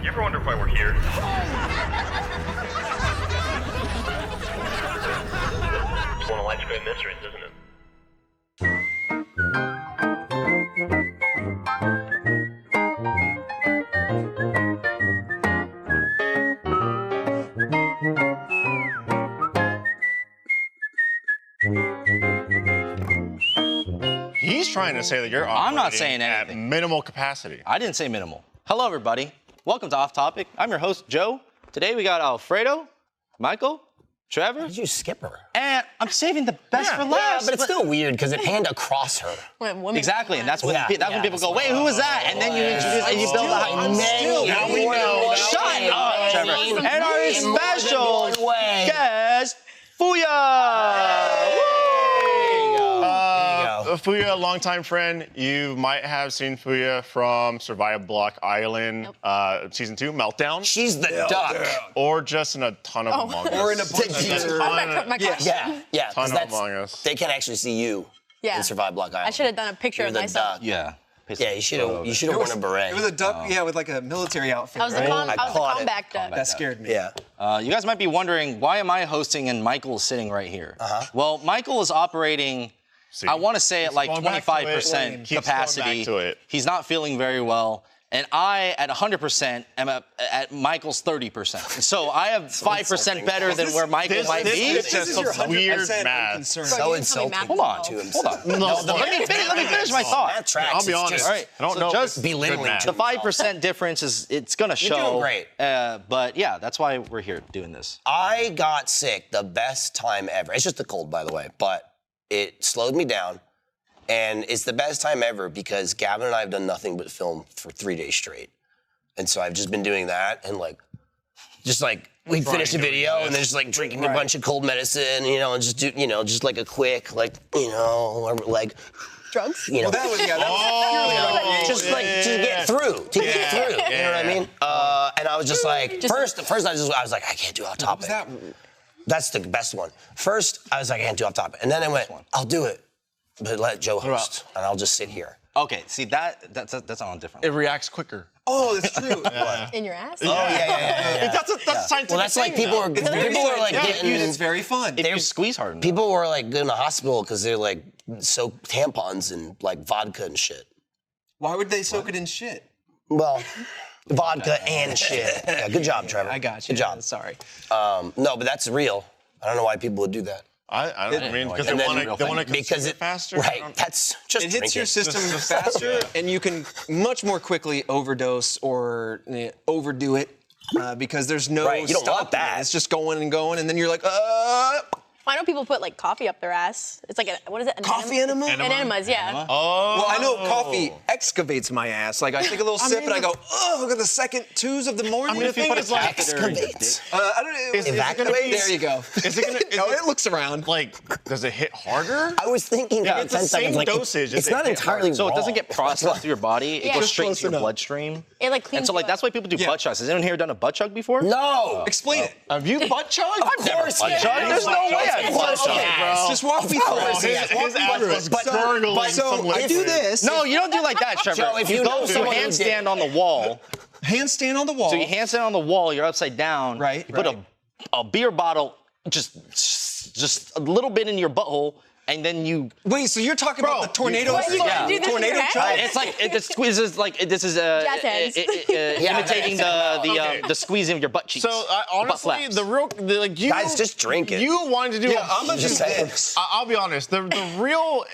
You ever wonder why we're here? It's one of life's great mysteries, isn't it? He's trying to say that you're I'm not operating saying at anything. minimal capacity. I didn't say minimal. Hello, everybody. Welcome to Off Topic. I'm your host, Joe. Today we got Alfredo, Michael, Trevor. Did you skip her? And I'm saving the best for last. But it's still weird because it panned across her. Exactly, and that's when Yeah, when people go, wait, who was that? And then you introduce and you build Now we know. Shut up, Trevor. And our special guest, Fooya. Fooya, longtime friend. You might have seen Fooya from Survive Block Island, Season 2, Meltdown. She's the duck. Or just in a ton of Among Us. Or in a bunch of Yeah. Ton 'cause of Among Us. They can actually see you in Survive Block Island. I should have done a picture You're of the myself. duck. Yeah. Yeah, you should have worn a beret. It was a duck, with like a military outfit. I was the, right? comeback duck. That scared me. Yeah. You guys might be wondering, why am I hosting and Michael is sitting right here? Well, Michael is operating, I want to say at like going back to it. 25% Keeps capacity. going back to it. He's not feeling very well. And I, at 100%, am at Michael's 30%. So I have 5% better than where Michael might be. It's just some weird math. So insulting. Hold on. To Hold on. Let me finish my thought. That tracks. I'll be It's honest. just- All right. I don't so know. Just belittling math. the 5% difference it's gonna show. doing great. But yeah, that's why we're here doing this. I got sick the best time ever. It's just a cold, by the way, but it slowed me down. And it's the best time ever because Gavin and I have done nothing but film for 3 days straight. And so I've just been doing that and we'd finish a video and then just like drinking a bunch of cold medicine, and just do, just like a quick, or like, Drugs? you know. Well, that was, that was Just to get through, you know what I mean? And I was just like, first I was like, I can't do Off Topic. What was that? That's the best one. First, I was like, I can't do Off Topic. And then I went, I'll do it, but let Joe host, and I'll just sit here. Okay, see that's on a different. It reacts quicker. Oh, that's true. In your ass? Oh, yeah. That's a scientific Well, that's like thing, people though. were like getting. It's very fun. If you squeeze hard enough. People were like in the hospital because they're like soak tampons and like vodka and shit. Why would they soak it in shit? Well, vodka and shit. Yeah, good job, Trevor. I got you. Good job. Sorry. No, but that's real. I don't know why people would do that. I don't mean because And they then- want to because consume it it faster. Right. That's just It hits your drinking. system faster, and you can much more quickly overdose or overdo it because there's no Right, you don't want stopping it. that. It's just going and going, and then you're like, I know people put like coffee up their ass. It's like what is it? An Coffee enema? An enemas, yeah. Well, I know coffee excavates my ass. Like, I take a little sip and I go, oh, look at the second twos of the morning. I mean, if you put it like Excavates. I don't know. Evacuates? There you go. Is it gonna? No, it looks around. Like, does it hit harder? I was thinking that it's the 10 seconds, same like, dosage. It's It not hit entirely So it doesn't raw. get processed through your body. It Yeah. goes Just straight close into your enough. bloodstream. It like cleans And so like you that's up. why people do butt chugs. Has anyone here done a butt chug before? No. Explain it. Have you butt chugged? Of course, butt chugged. There's no way I've butt chugged. Just walk me through it. His ass was But- gurgling So some I do liquid. this. No, you don't do like that, Trevor. Joe, if you know go someone who handstand did- on the wall. Handstand on the wall. So you handstand on the wall. You're upside down. Right, You put right. a beer bottle just a little bit in your butthole, and then you. Wait, so you're talking about the tornado? What, you Yeah. do this in Tornado your head? chug? It's like it squeezes like this is Jazz hands. imitating the squeezing of your butt cheeks. So butt honestly, flaps. you Guys, just drink it. You wanted to do. Yeah, I'm gonna Just do saying. this. I'll be honest. The real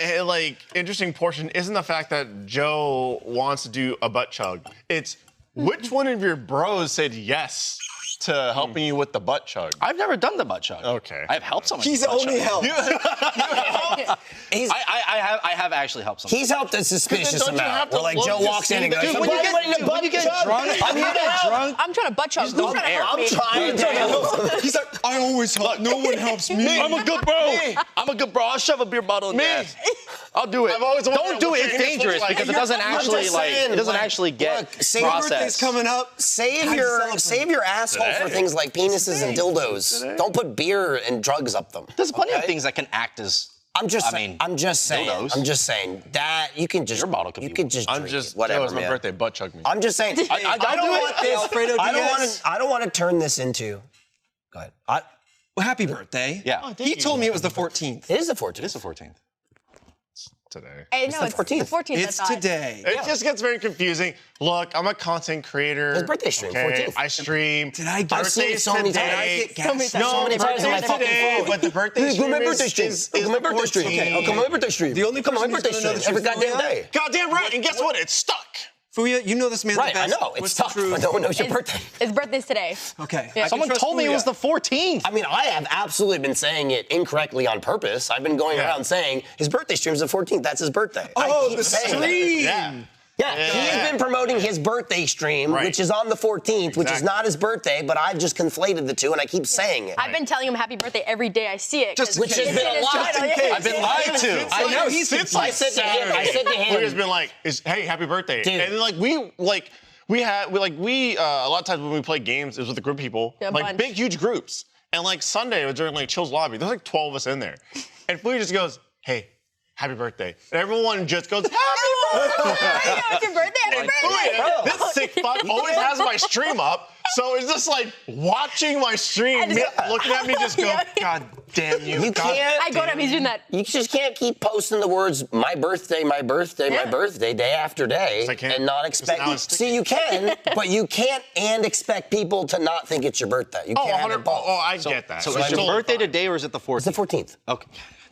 interesting portion isn't the fact that Joe wants to do a butt chug. It's which one of your bros said yes to helping you with the butt chug. I've never done the butt chug. Okay. I've helped someone. He's with the butt only chug. helped. He's, I have actually helped someone. he's helped a suspicious don't you have amount. to Where like look Joe to walks in and see goes, the- Dude, when you "Somebody get, in a butt chug." drunk, I'm here to help. drunk, I'm trying to butt chug. Who's trying to air. help me? I'm trying to help. He's like, I always help. No one helps me. I'm a good bro. I'm a good bro. I'll shove a beer bottle in your ass. I'll do it. I've always wondered Don't do what it. your It's penis looks dangerous like. because it doesn't I'm actually just like saying, it doesn't like, actually get look, say your Birthday's processed. coming up. Save Time to your celebrate. asshole for things like penises and dildos. Don't put beer and drugs up them. There's plenty of okay? things that can act as I'm just dildos. saying that you can just Your bottle could you be can one. just I'm drink just, it, whatever, Joe, it's my man. birthday, butt chug me. I'm just saying. I don't want this. Alfredo Diaz. I don't want to turn this into. Go ahead. Well, happy birthday. Yeah. He told me it was the 14th. It is the 14th. It is the 14th. Today. Hey, It's no, the 14th. It's the 14th. It's I thought. today. It just gets very confusing. Look, I'm a content creator. His birthday stream, okay? 14th. I stream. Did I get- I've seen it so many Birthday's times. today. Did I get So many gas? times. So many times on my Birthday's fucking today, phone. but the birthday Dude, stream go to my birthday is stream. is Go to my the birthday stream. 14th. Okay, come on my birthday stream. The only come on my person birthday who's gonna know stream the every truth goddamn about day. Goddamn right, and guess what? It's stuck. Fooya, you know this man Right, the I best. know. It's What's tough, the truth? but no one knows your birthday. His birthday's today. Okay. Yeah. I can Someone trust told me it Fooya. was the 14th. I mean, I have absolutely been saying it incorrectly on purpose. I've been going around saying his birthday stream's the 14th. That's his birthday. I Oh, keep the saying that. stream. Yeah. Yeah, he's been promoting his birthday stream, Right. which is on the 14th, which is Exactly. not his birthday, but I've just conflated the two, and I keep saying it. I've been telling him happy birthday every day I see it. Just 'cause which has it's been in a his lie. channel, Just in yeah. I've been lied to. I know he's Since confused. like Saturday. I said to him- Fooya's been like, hey, happy birthday. Dude. And then we a lot of times when we play games, it was with a group of people, Yeah, like bunch. big, huge groups. And like Sunday, it was during like Chill's lobby. There's like 12 of us in there. And Fooya just goes, hey, happy birthday. And everyone just goes, happy birthday. It's your birthday, happy birthday. Fooya, this sick fuck always has my stream up. So it's just like watching my stream, And- looking at me just go, Yeah. God damn you. You God can't. I go to him, he's doing that. You just can't keep posting the words "my birthday, my birthday, my Yeah. birthday" day after day I can't. and not It's now expect. it's sticky. See, you can, but you can't and expect people to not think it's your birthday. You Oh, can't have 100. it both. Oh, I get that. So It's is your totally birthday fine. today or is it the 14th? It's the 14th. Okay.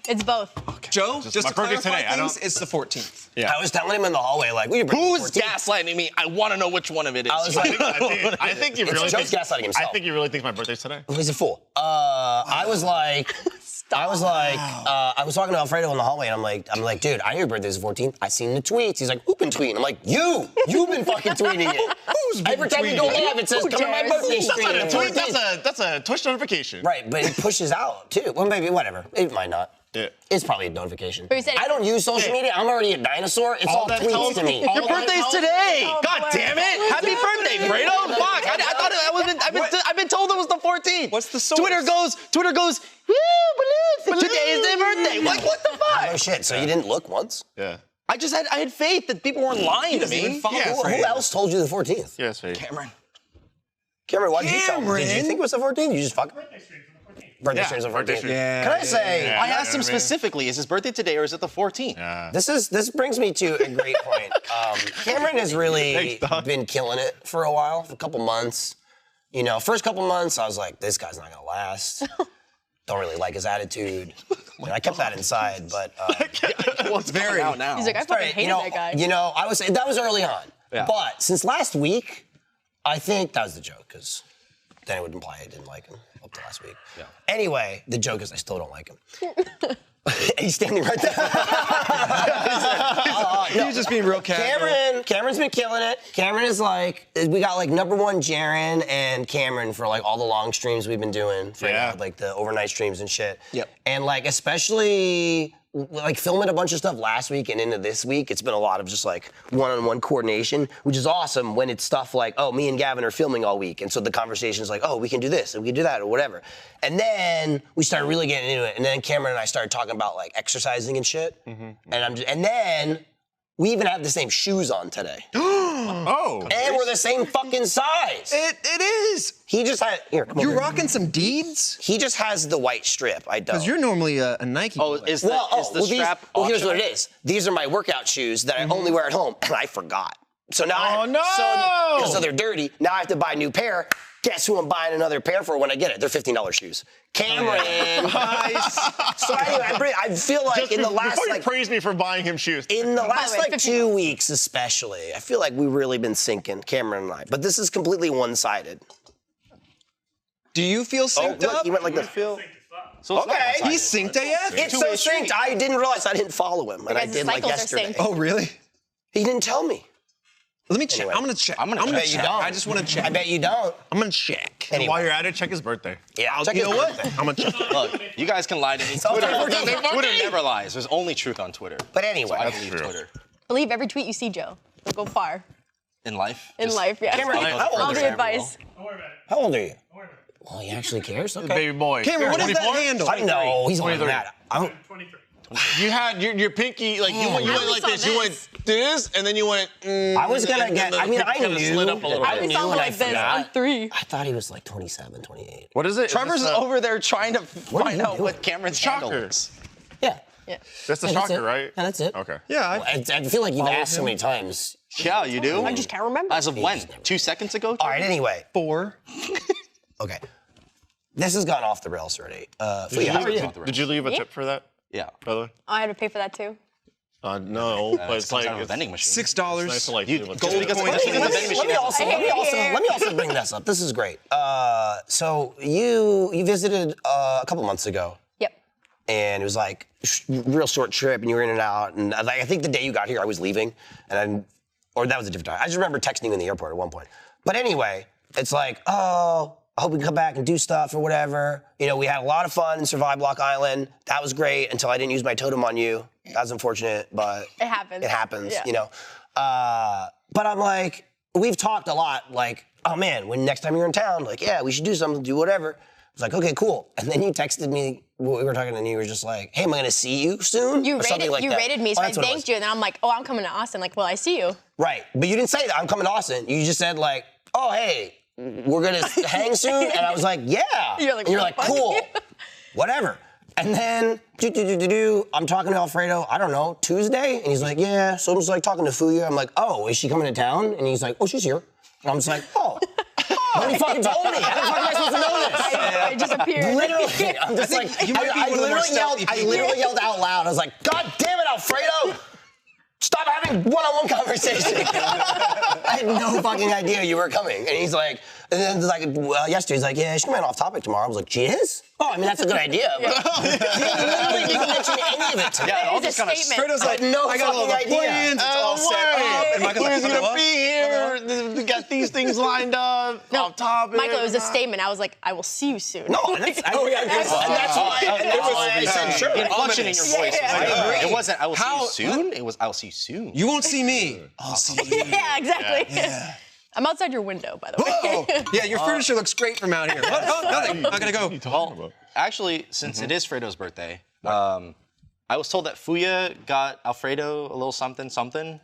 It's both. Joe, just my to birthday's clarify today. I things, don't- it's the 14th. Yeah. I was telling him in the hallway, like, we Who's gaslighting me? I want to know which one of it is. I was like, I think he It's really Joe's thinks gaslighting himself. I think he really thinks my birthday's today. he's a fool. I was like, I was talking to Alfredo in the hallway, and I'm like, dude, I know your birthday's the 14th. I seen the tweets. He's like, who's been tweeting? I'm like, you've been fucking tweeting it. Every time you go live, it says, come to my cares? birthday stream. That's a tweet. the 14th. That's a Twitch notification. Right, but it pushes out too. Well, maybe whatever. It might not. Yeah. It's probably a notification. But you said- I don't use social media. I'm already a dinosaur. It's all that tweets tells to me. all Your birthday's today. Oh, God boy. damn it. Happy birthday, Fredo. Fuck. I thought I've been told it was the 14th. What's the source? Twitter goes, woo, balloons. Today is their birthday. Like, what the fuck? Oh shit! So you didn't look once? Yeah. I had faith that people weren't lying to doesn't even me. follow Yeah. Who else told you the 14th? Yes, Faye. Cameron. Cameron, why did you tell me? Did you Cameron? think it was the 14th? You just fuck. Birthday stream's the 14th. birthday stream. Yeah. Can I say? Yeah. I asked him I mean- specifically, is his birthday today or is it the 14th? Yeah. This brings me to a great point. Cameron has really Thanks, dog. been killing it for a while, for a couple months. You know, first couple months, I was like, this guy's not gonna last. Don't really like his attitude. And I kept that inside, but What's very out now? He's like, I fucking hated that guy. I was that was early on. Yeah. But since last week, I think that was the joke, because then it would imply I didn't like him up to last week. Yeah. Anyway, the joke is I still don't like him. He's standing right there. You're just being real casual. Cameron's been killing it. Cameron is like, we got like number one Jaren and Cameron for like all the long streams we've been doing. For like the overnight streams and shit. Yep. And like especially like filming a bunch of stuff last week and into this week, it's been a lot of just like one-on-one coordination, which is awesome when it's stuff like, oh, me and Gavin are filming all week. And so the conversation is like, oh, we can do this and we can do that or whatever. And then we started really getting into it. And then Cameron and I started talking about like exercising and shit. And then we even have the same shoes on today. Oh. And we're the same fucking size. It is. He just had, here, come You're over. rocking some deeds? He just has the white strip. I don't. Because you're normally a Nike Oh, boy. is the strap Well, here's optional? what it is. These are my workout shoes that I only wear at home, and I forgot. So now, so they're dirty. Now I have to buy a new pair. Guess who I'm buying another pair for when I get it? They're $15 shoes. Cameron. Nice. So anyway, I feel like Just in the last before you like praise me for buying him shoes. in the last way, like 15 2 weeks especially, I feel like we've really been syncing, Cameron and I. But this is completely one-sided. Do you feel Oh, synced look, up? he went like this. So it's not Okay. one-sided. He's synced AF? It's so two-way synced. street. I didn't realize I didn't follow him, and I guys' did like cycles are yesterday. synced. Oh, really? He didn't tell me. Let me check. Anyway. I'm gonna check. I'm gonna I'm check. gonna I bet you check. don't. I just want to check. I bet you don't. I'm gonna check. Anyway. While you're at it, check his birthday. Yeah, check You his know what? birthday. I'm gonna check. Look, you guys can lie to me. all Twitter, Twitter. Twitter never lies. There's only truth on Twitter. But anyway, I believe Twitter. Believe every tweet you see, Joe. It'll go far In life? in Just- life, yeah. Cameron, how old All are the you? advice. How old are you? Well, he actually cares. Okay. Baby boy. Cameron, what is that 24? handle? I know he's older than 23. that. I don't. You had your pinky, like you went like saw this. You went this, and then you went. I was gonna get. I mean, I kinda knew. slid up a little I bit. was on and like this on 3. I thought he was like 27, 28. What is it? Trevor's Is this over there trying to are find you out doing? what Cameron's handle shocker. is. Yeah. Yeah. That's the Yeah, that's shocker, it. right? Yeah, that's it. Okay. Yeah, I feel like you've asked so many times. Yeah, you do? I just can't remember. As of when? 2 seconds ago? All right. Anyway. 4. Okay. This has gone off the rails already. Fooya, how are you? Did you leave a Me? tip for that, Yeah. by the way? Oh, I had to pay for that too. No, but it's like out of a it's vending machine. $6. nice to like You- leave a gold tip. because- coin. because the vending machine has a- Let me also bring this up. This is great. So you visited a couple months ago, Yep. and it was like real short trip, and you were in and out. And I think the day you got here, I was leaving, or that was a different time. I just remember texting you in the airport at one point. But anyway, it's like, oh, I hope we can come back and do stuff or whatever. You know, we had a lot of fun in Survive Block Island. That was great until I didn't use my totem on you. That was unfortunate, but It happens. It happens, Yeah. you know. But I'm like, we've talked a lot, like, oh man, when next time you're in town, like, yeah, we should do something, do whatever. I was like, okay, cool. And then you texted me, we were talking, and you were just like, hey, am I gonna see you soon? You Or something rated, like you that. rated me, so Oh, I that's what it thanked you, and then I'm like, oh, I'm coming to Austin. Like, well, I see you. Right, but you didn't say that, I'm coming to Austin. You just said like, oh, hey, we're gonna hang soon? And I was like, yeah. You're like, and you're what like, the fuck? cool, whatever. And then, I'm talking to Alfredo, I don't know, Tuesday? And he's like, yeah. So I'm just like talking to Fooya. I'm like, oh, is she coming to town? And he's like, oh, she's here. And I'm just like, oh. But he fucking told me. How the fuck am I supposed to know this? I just appeared. Literally, I'm just like, you might be I one of the more literally stealthy yelled out loud. I was like, God damn it, Alfredo! Stop having one-on-one conversation. I had no fucking idea you were coming. And he's like, and then like yesterday, he's like, yeah, she's coming off topic tomorrow. I was like, she is? Oh, I mean, that's a good idea. But he literally didn't mention any of it to me. Yeah, all It's a just kind of statement. Fredo's like, no I got all the fucking idea. plans. It's all set up. And Michael's like, Who's "Hello?" gonna be here? We got these things lined up. No, off topic. Michael, it was a statement. I was like, I will see you soon. No, and that's why I said sure. inflection in your voice. Yeah, was I It wasn't, I will How- see you soon. It was, I'll see you soon. You won't see me. I'll see you. Yeah, exactly. I'm outside your window, by the way. Oh, yeah, your furniture looks great from out here. What? Oh, nothing. Not gonna go. Well, actually, since it is Fredo's birthday, I was told that Fooya got Alfredo a little something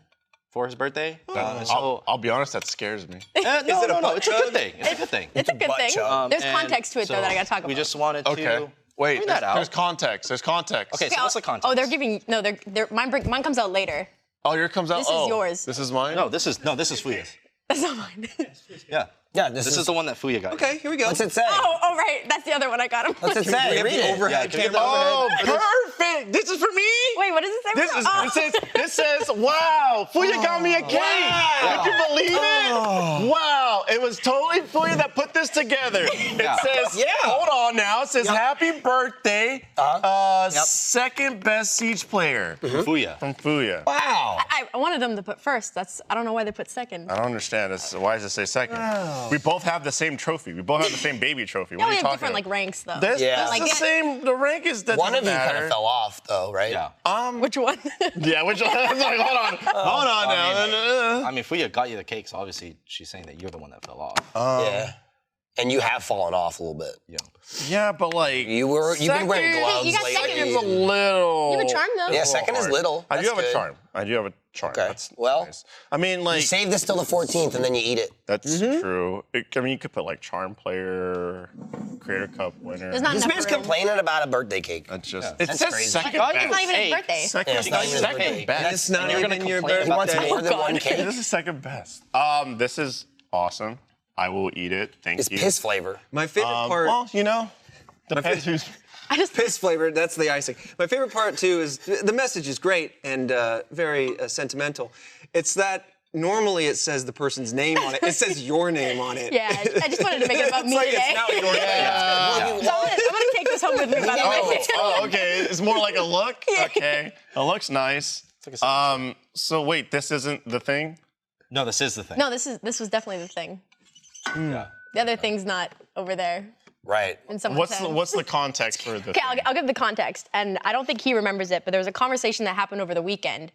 for his birthday. So, I'll be honest, that scares me. no, it a no, butt it's a chug? good thing. It's a good thing. It's a good thing. There's And context to it, though, that I gotta talk about. We just wanted Okay. to Wait, bring that out. there's context. There's context. Okay, so what's the context? Oh, they're giving, no, mine comes out later. Oh, here comes out. This is oh, yours. This is mine. No, this is Fooya's. That's not mine. Yeah. Yeah, This is the one that Fooya got. Okay, here we go. What's it say? Oh, right. That's the other one I got him. What's it We say? have Read the it. overhead can we camera. Oh, overhead. perfect. This is for me. Wait, what does it say? This is. Oh. It says, "Wow, Fooya got me a cake." Could you believe it? Wow, it was totally Fooya that put this together. It says, hold on now. It says, "Happy birthday, second best Siege player Fooya. from Fooya." Wow. I wanted them to put first. I don't know why they put second. I don't understand. Why does it say second? We both have the same trophy. We both have the same baby trophy. Yeah, What are we you have talking different about? like ranks though. This Yeah. is Like the that- same. The rank is that One of you matter. kind of fell off, though, right? Yeah. Which one? Yeah, which one? It's like, hold on now. I mean, Fooya got you the cake, so obviously she's saying that you're the one that fell off. Yeah. And you have fallen off a little bit. Yeah. Yeah, but like You've been wearing second- gloves You got lately. second Second's a little. You have a charm though. Yeah, second is little. I do That's have a good. charm. I do have a charm. Okay. That's Well, nice. I mean, like Save this till the 14th and then you eat it. that's true. I mean, you could put like charm player, Creator Cup winner. There's not This enough man's room. complaining about a birthday cake. That's just. That's It says crazy. second God, best. It's not even his Hey, birthday. Second, Yeah, it's not even his second birthday. best. It's not you're even gonna your complain birthday. He wants more than God. one cake. This is second best. This is awesome. I will eat it. Thank It's you. piss flavor. My favorite part. Well, you know, depends who's. I just Piss flavored, that's the icing. My favorite part too is the message is great and very sentimental. It's that normally it says the person's name on it. It says your name on it. Yeah, I just wanted to make it about me It's like today. it's now your name. So I'm gonna take this home with me. By the way. Oh, okay. It's more like a look. Okay, it looks nice. So wait, this isn't the thing. No, this is the thing. No, this was definitely the thing. Yeah. The other thing's not over there. Right. in someone's head. What's the context for the Okay, thing? I'll give the context, and I don't think he remembers it, but there was a conversation that happened over the weekend,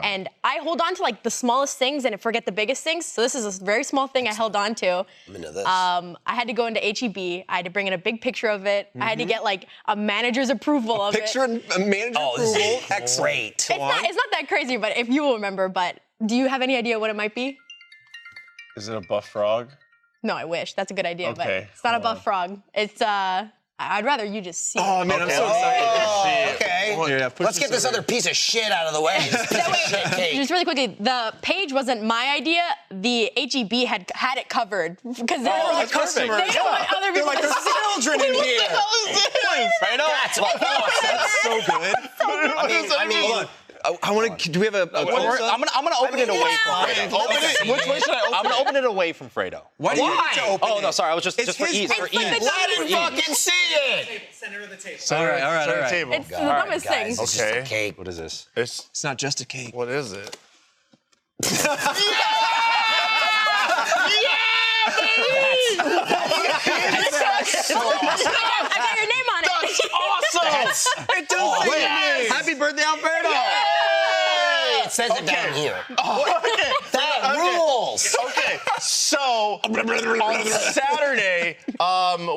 and I hold on to like the smallest things and forget the biggest things. So this is a very small thing I held on to. I'm into this. I had to go into HEB. I had to bring in a big picture of it. I had to get like a manager's approval of Picture it. and manager this approval. is Excellent. great. It's not that crazy, but if you will remember, but do you have any idea what it might be? Is it a buff frog? No, I wish. That's a good idea, but Okay, it's not a hold on. buff frog. It's I'd rather you just see. Oh it. man, I'm so excited. Oh, okay. Yeah, push Let's this get this over other piece of shit out of the way. This piece of shit cake. Just really quickly, the page wasn't my idea. The HEB had it covered because they're like customer. They don't want other They're people like, to there's see. children in here. That's That's so good. I mean, Hold on. I want to. Do we have a? I'm gonna open it away from Fredo. Open it. Which way should I open I'm gonna open it away from Fredo. Why do you need to open Oh it? no, sorry. I was just It's for his ease. For birthday. ease. let it fucking see it. All right, all right, Center all right. table. It's the dumbest thing. Guys, it's just a Okay. cake. What is this? It's not just a cake. What is it? I got your name on it. Awesome! It does say yes. Happy birthday, Alfredo! It says it down here. Okay. That rules. Okay, so on Saturday,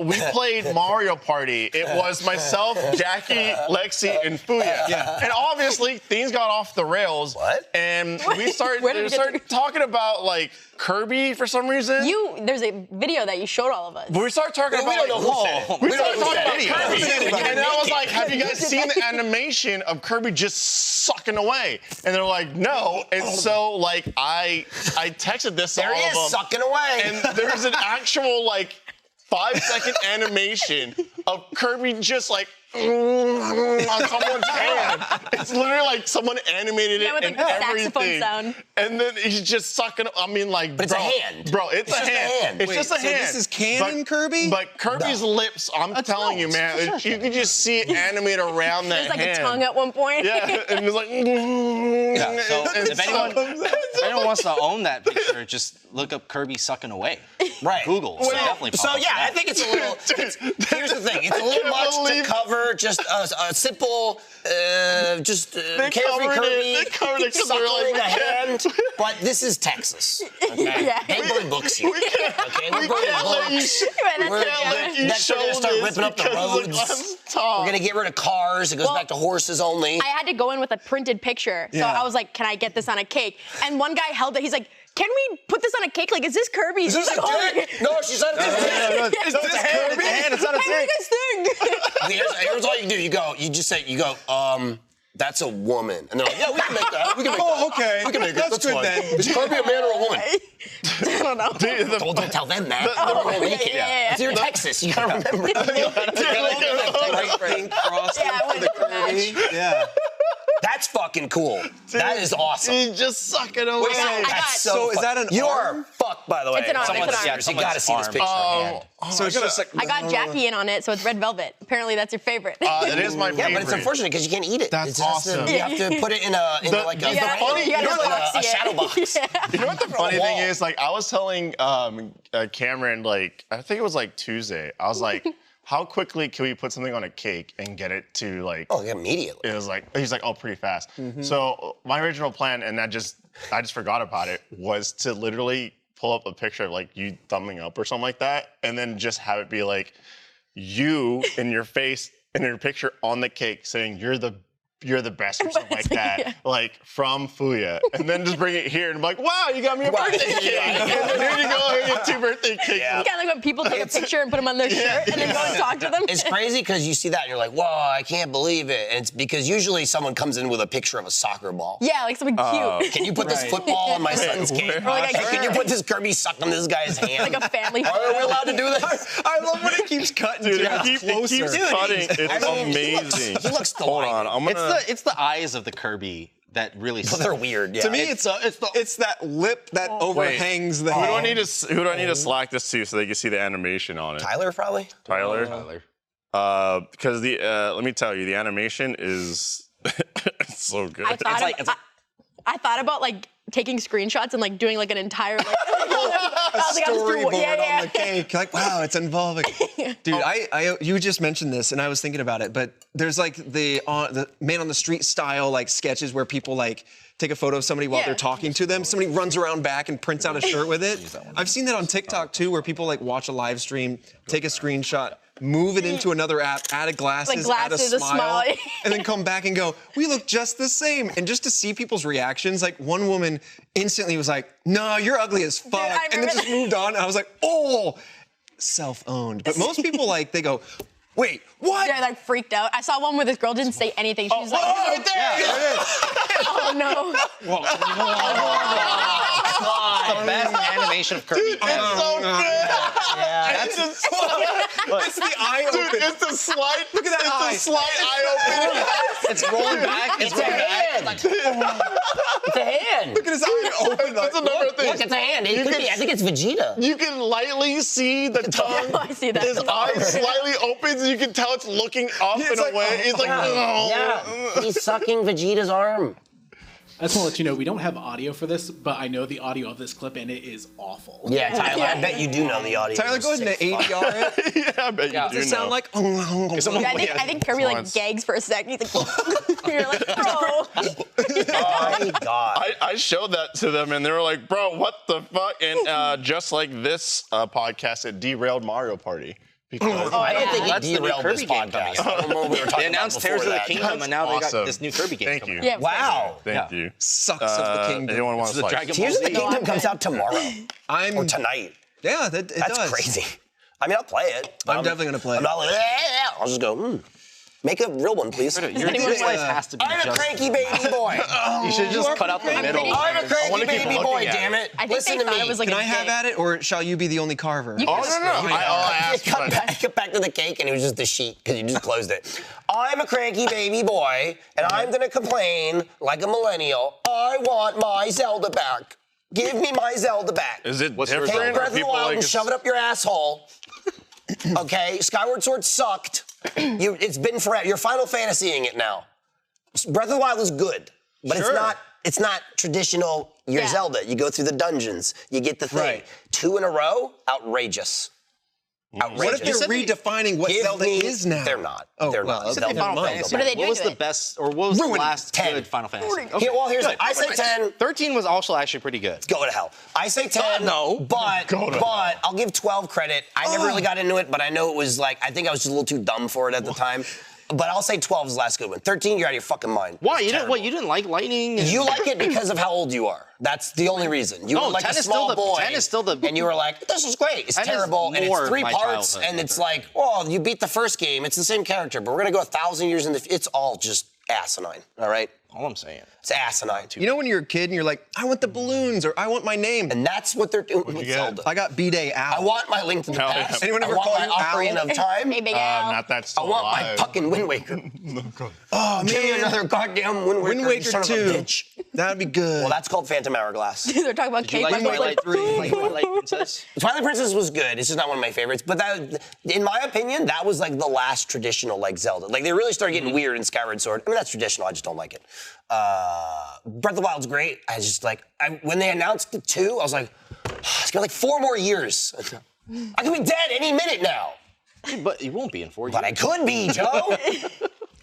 we played Mario Party. It was myself, Jackie, Lexi, and Fooya. Yeah. And obviously, things got off the rails. What? And we Where did we get to? talking about like Kirby for some reason. There's a video that you showed all of us. But we started talking We about don't know who said it. we We don't started know who talking about said it. Kirby, and I was like, "Have you guys seen the animation of Kirby just sucking away?" And they're like, "No." And so like I texted this to There all he of is, them, sucking away. and there's an actual like 5-second animation of Kirby just like on someone's hand. It's literally like someone animated it Yeah, with, and like, the saxophone everything. sound. And then he's just sucking. I mean, like, But it's a bro, hand. bro. It's a just a hand. hand. It's Wait, just a so hand. this is canon, Kirby? But Kirby's lips, I'm telling you, man, you can just see it animate around that There's like hand. a tongue at one point. Yeah, and it's like. Yeah, so and if anyone wants to own that picture, just look up Kirby sucking away. Right. Google. So definitely pop So up yeah, I that. think it's a little. Here's the thing: it's a little much to believe- cover just a simple, They carefree covered Kirby it. They covered it 'cause they were suckling like, a hand. But this is Texas. Okay? Yeah. They burn books here. Okay, we're We burning can't let you. books. That's We're- what Can't you let got. you Next we're show gonna start this ripping up the because roads. on top. We're gonna get rid of cars. It goes Well, back to horses only. I had to go in with a printed picture. So Yeah. I was like, can I get this on a cake? And one guy held it. He's like, can we put this on a cake? Like, is this Kirby? Is this a dick? No, she said it's a dick. Is this Kirby? It's not a Hey, what do you guys think? Here's all you do. You go, that's a woman. And they're like, yeah, we can make that. We can make Oh, that. okay. We can make it. That's good fine. then. Is Kirby a man or a woman? I don't know. Don't tell them that. yeah. It's in Texas. You gotta remember. Bright pink frosting Yeah, for the with the Kirby. Yeah. That's fucking cool. That is awesome. You just suck it away. I got- That's So is that an You arm? are fucked, by the way. It's an arm, it's an Someone's- arm. Yeah, you gotta see this picture. Oh, So it's just like. I got Jackie in on it, so it's red velvet. Apparently, that's your favorite. it is my Yeah, favorite. but it's unfortunate because you can't eat it. That's It's just awesome. You have to put it in like a You gotta a boxy shadow it. box. Yeah. You know what the funny thing wall. is? Like, I was telling Cameron, like, I think it was like Tuesday. I was like, how quickly can we put something on a cake and get it to like? Oh, yeah, immediately. It was like he's like, oh, pretty fast. So my original plan, and I just forgot about it, was to literally pull up a picture of like you thumbing up or something like that, and then just have it be like you in your face in your picture on the cake saying you're the best or something like that, Yeah. like from Fooya, and then just bring it here and be like, wow, you got me a birthday cake. And then here you go, here you get 2 birthday cakes. Yeah. Kind of like when people take a picture and put them on their shirt and then go and talk to them. It's crazy because you see that and you're like, whoa, I can't believe it. And it's because usually someone comes in with a picture of a soccer ball. Yeah, like something cute. Can you put this football on my son's cake? Or like Hey, can you put this Kirby sucking this guy's hand? like a family Are we photo. allowed to do this? I love when it keeps cutting Dude, to it keeps closer. cutting. It's I mean, amazing. He looks Hold delighted. on, I'm gonna. It's the eyes of the Kirby that really. But they're weird. Yeah. To me, it's that lip that overhangs the Who do I hand. need to slack this to so they can see the animation on it? Tyler probably. Tyler. Tyler. Because let me tell you, the animation is it's so good. I thought about like taking screenshots and like doing like an entire like A storyboard on the cake. Like, wow, it's involving. Dude, you just mentioned this, and I was thinking about it. But there's like the man on the street style like sketches where people like take a photo of somebody while they're talking to them. Somebody runs around back and prints out a shirt with it. I've seen that on TikTok too, where people like watch a live stream, take a screenshot, move it into another app, add a glasses, add a smile, and then come back and go, we look just the same. And just to see people's reactions, like one woman instantly was like, no, you're ugly as fuck. And then just moved on. And I was like, oh, self-owned. But most people like, they go, wait, what? They're like freaked out. I saw one where this girl didn't say anything. She was like, right there! oh no. The best animation of Kirby. Dude, it's so good. Yeah, It's just It's the eye Dude, open. it's the slight. Look at that eye. It's the slight eye it's rolling back. It's rolling back. It's a hand. Look at his eye open. That's another thing. Look, it's a hand. It could be. I think it's Vegeta. You can lightly see the tongue. I see that. His eye slightly opens, and you can tell it's looking up It's in like, a way. He's like, oh. Yeah, he's sucking Vegeta's arm. I just want to let you know we don't have audio for this, but I know the audio of this clip and it is awful. Yeah, Tyler, I bet you do know the audio. Tyler, go ahead and ADR it. Yeah, I bet you do Does it sound know. like? I think Kirby like gags for a second. He's like, you're like, oh. Oh my God. I showed that to them, and they were like, bro, what the fuck? And just like this podcast, it derailed Mario Party. Because I don't think That's he the new derailed this Kirby game coming podcast. out. I don't know what we were talking They announced about Tears of before the that. Kingdom, and now they got awesome. this new Kirby game Thank coming you. out. Yeah, Wow. Thank you. Sucks of the kingdom. Anyone want This to is the slice? Dragon Ball Tears of the Z. Kingdom I'm comes good. out tomorrow or tonight. Yeah, it That's does. crazy. I mean, I'll play it. but I'm definitely gonna play I'm it. not like, I'll just go, Make a real one, please. Your anyone this life want- has to be I'm a just... cranky baby boy. You should just cut out the middle. I'm a I cranky wanna keep baby looking boy, at damn it. it. I think Listen they to thought me. it was like Can a I have dick. at it, or shall you be the only carver? You Oh, can no. I'll ask. Cut but- back to the cake, and it was just the sheet because you just closed it. I'm a cranky baby boy, and I'm gonna complain like a millennial. I want my Zelda back. Give me my Zelda back. Is it What's your different? Take or Breath of the people Wild like and it's- shove it up your asshole. Okay, Skyward Sword sucked. It's been forever. You're Final Fantasying it now. Breath of the Wild is good, but it's not traditional. You're Yeah. Zelda. You go through the dungeons. You get the thing. Right. 2 in a row, outrageous. Outrageous. What if they're redefining what Give Zelda me- is now? They're not. Oh, They're well, not. okay, Zelda- never mind. Zelda- What are they What doing was to the it? best, or what was the Ruined. last 10. good Final Fantasy? Okay, well, here's I say 10. 13 was also actually pretty good. Go to hell. I say 10. no. But I'll give 12 credit. I never really got into it, but I know it was like, I think I was just a little too dumb for it at the time. But I'll say 12 is the last good one. 13, you're out of your fucking mind. Why? It's You didn't? terrible. What? You didn't like Lightning? And... You like it because of how old you are. That's the only reason. You No, were like 10 a is small still the- boy. 10 is still the- And you were like, this is great. It's 10 is terrible. And it's more 3 my parts. childhood And than it's 13. like, oh, you beat the first game. It's the same character. But we're going to go 1,000 years in the... It's all just asinine. All right? All I'm saying. It's asinine. You know when you're a kid and you're like, I want the balloons, or I want my name. And that's what they're doing with you get? Zelda. I got B-Day out. I want my Link to the Hell yeah. Past. Anyone ever I want call my you Ocarina Owl? of Time. Hey, Big Al. Not that I still want my alive. fucking Wind Waker. Oh, Give me man. another goddamn Wind Waker. Wind you Waker son of a 2. bitch. That'd be good. Well, that's called Phantom Hourglass. They're talking about You cake. like I'm like, Twilight 3? Like Twilight Princess? Twilight Princess was good. It's just not one of my favorites. But that, in my opinion, that was like the last traditional like Zelda. Like they really started getting weird in Skyward Sword. I mean, that's traditional. I just don't like it. Breath of the Wild's great. I just like when they announced the 2, I was like, it's gonna like 4 more years. I could be dead any minute now. But you won't be in 4 years. But I could be, Joe.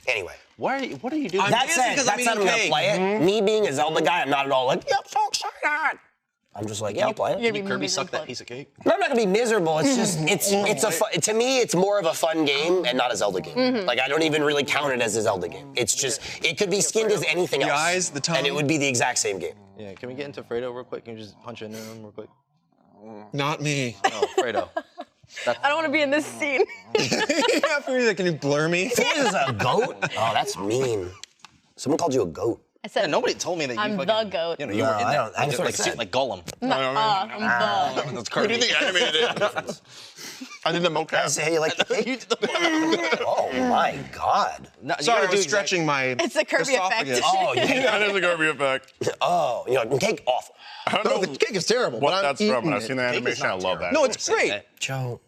Anyway. Why? What are you doing? That said, because that's I'm not I'm eating gonna cake. play it. Me being a Zelda guy, I'm not at all like, yeah, I'm so excited. I'm just like, yeah, I'll play it. You're Can you Kirby miserable. suck that piece of cake? No, I'm not gonna be miserable. It's just, it's a fun, to me, it's more of a fun game and not a Zelda game. Like I don't even really count it as a Zelda game. It's just, it could be skinned as anything else. eyes, the tongue. And it would be the exact same game. Yeah. Can we get into Fredo real quick? Can you just punch into him real quick? Not me. Oh, Fredo. I don't want to be in this scene. Yeah, for me, can you blur me? This is a goat? Oh, that's mean. Someone called you a goat. I said, Nobody told me that you I'm fucking, the goat. You know, you were in I there. don't- I just like, sort of like Gollum. I'm the. That's Who do Kirby. you think animated it? I did the I mocap. say, hey, you like the cake? You did the- Oh my God. No, you Sorry, gotta I do was stretching my It's the Kirby effect. esophagus. Oh, yeah. That is a Kirby effect. Oh, you know, cake awful. I don't No, know the cake is terrible. what but I'm that's from, but eating I've seen the Cake is animation. I not love that. No, it's great. Joe.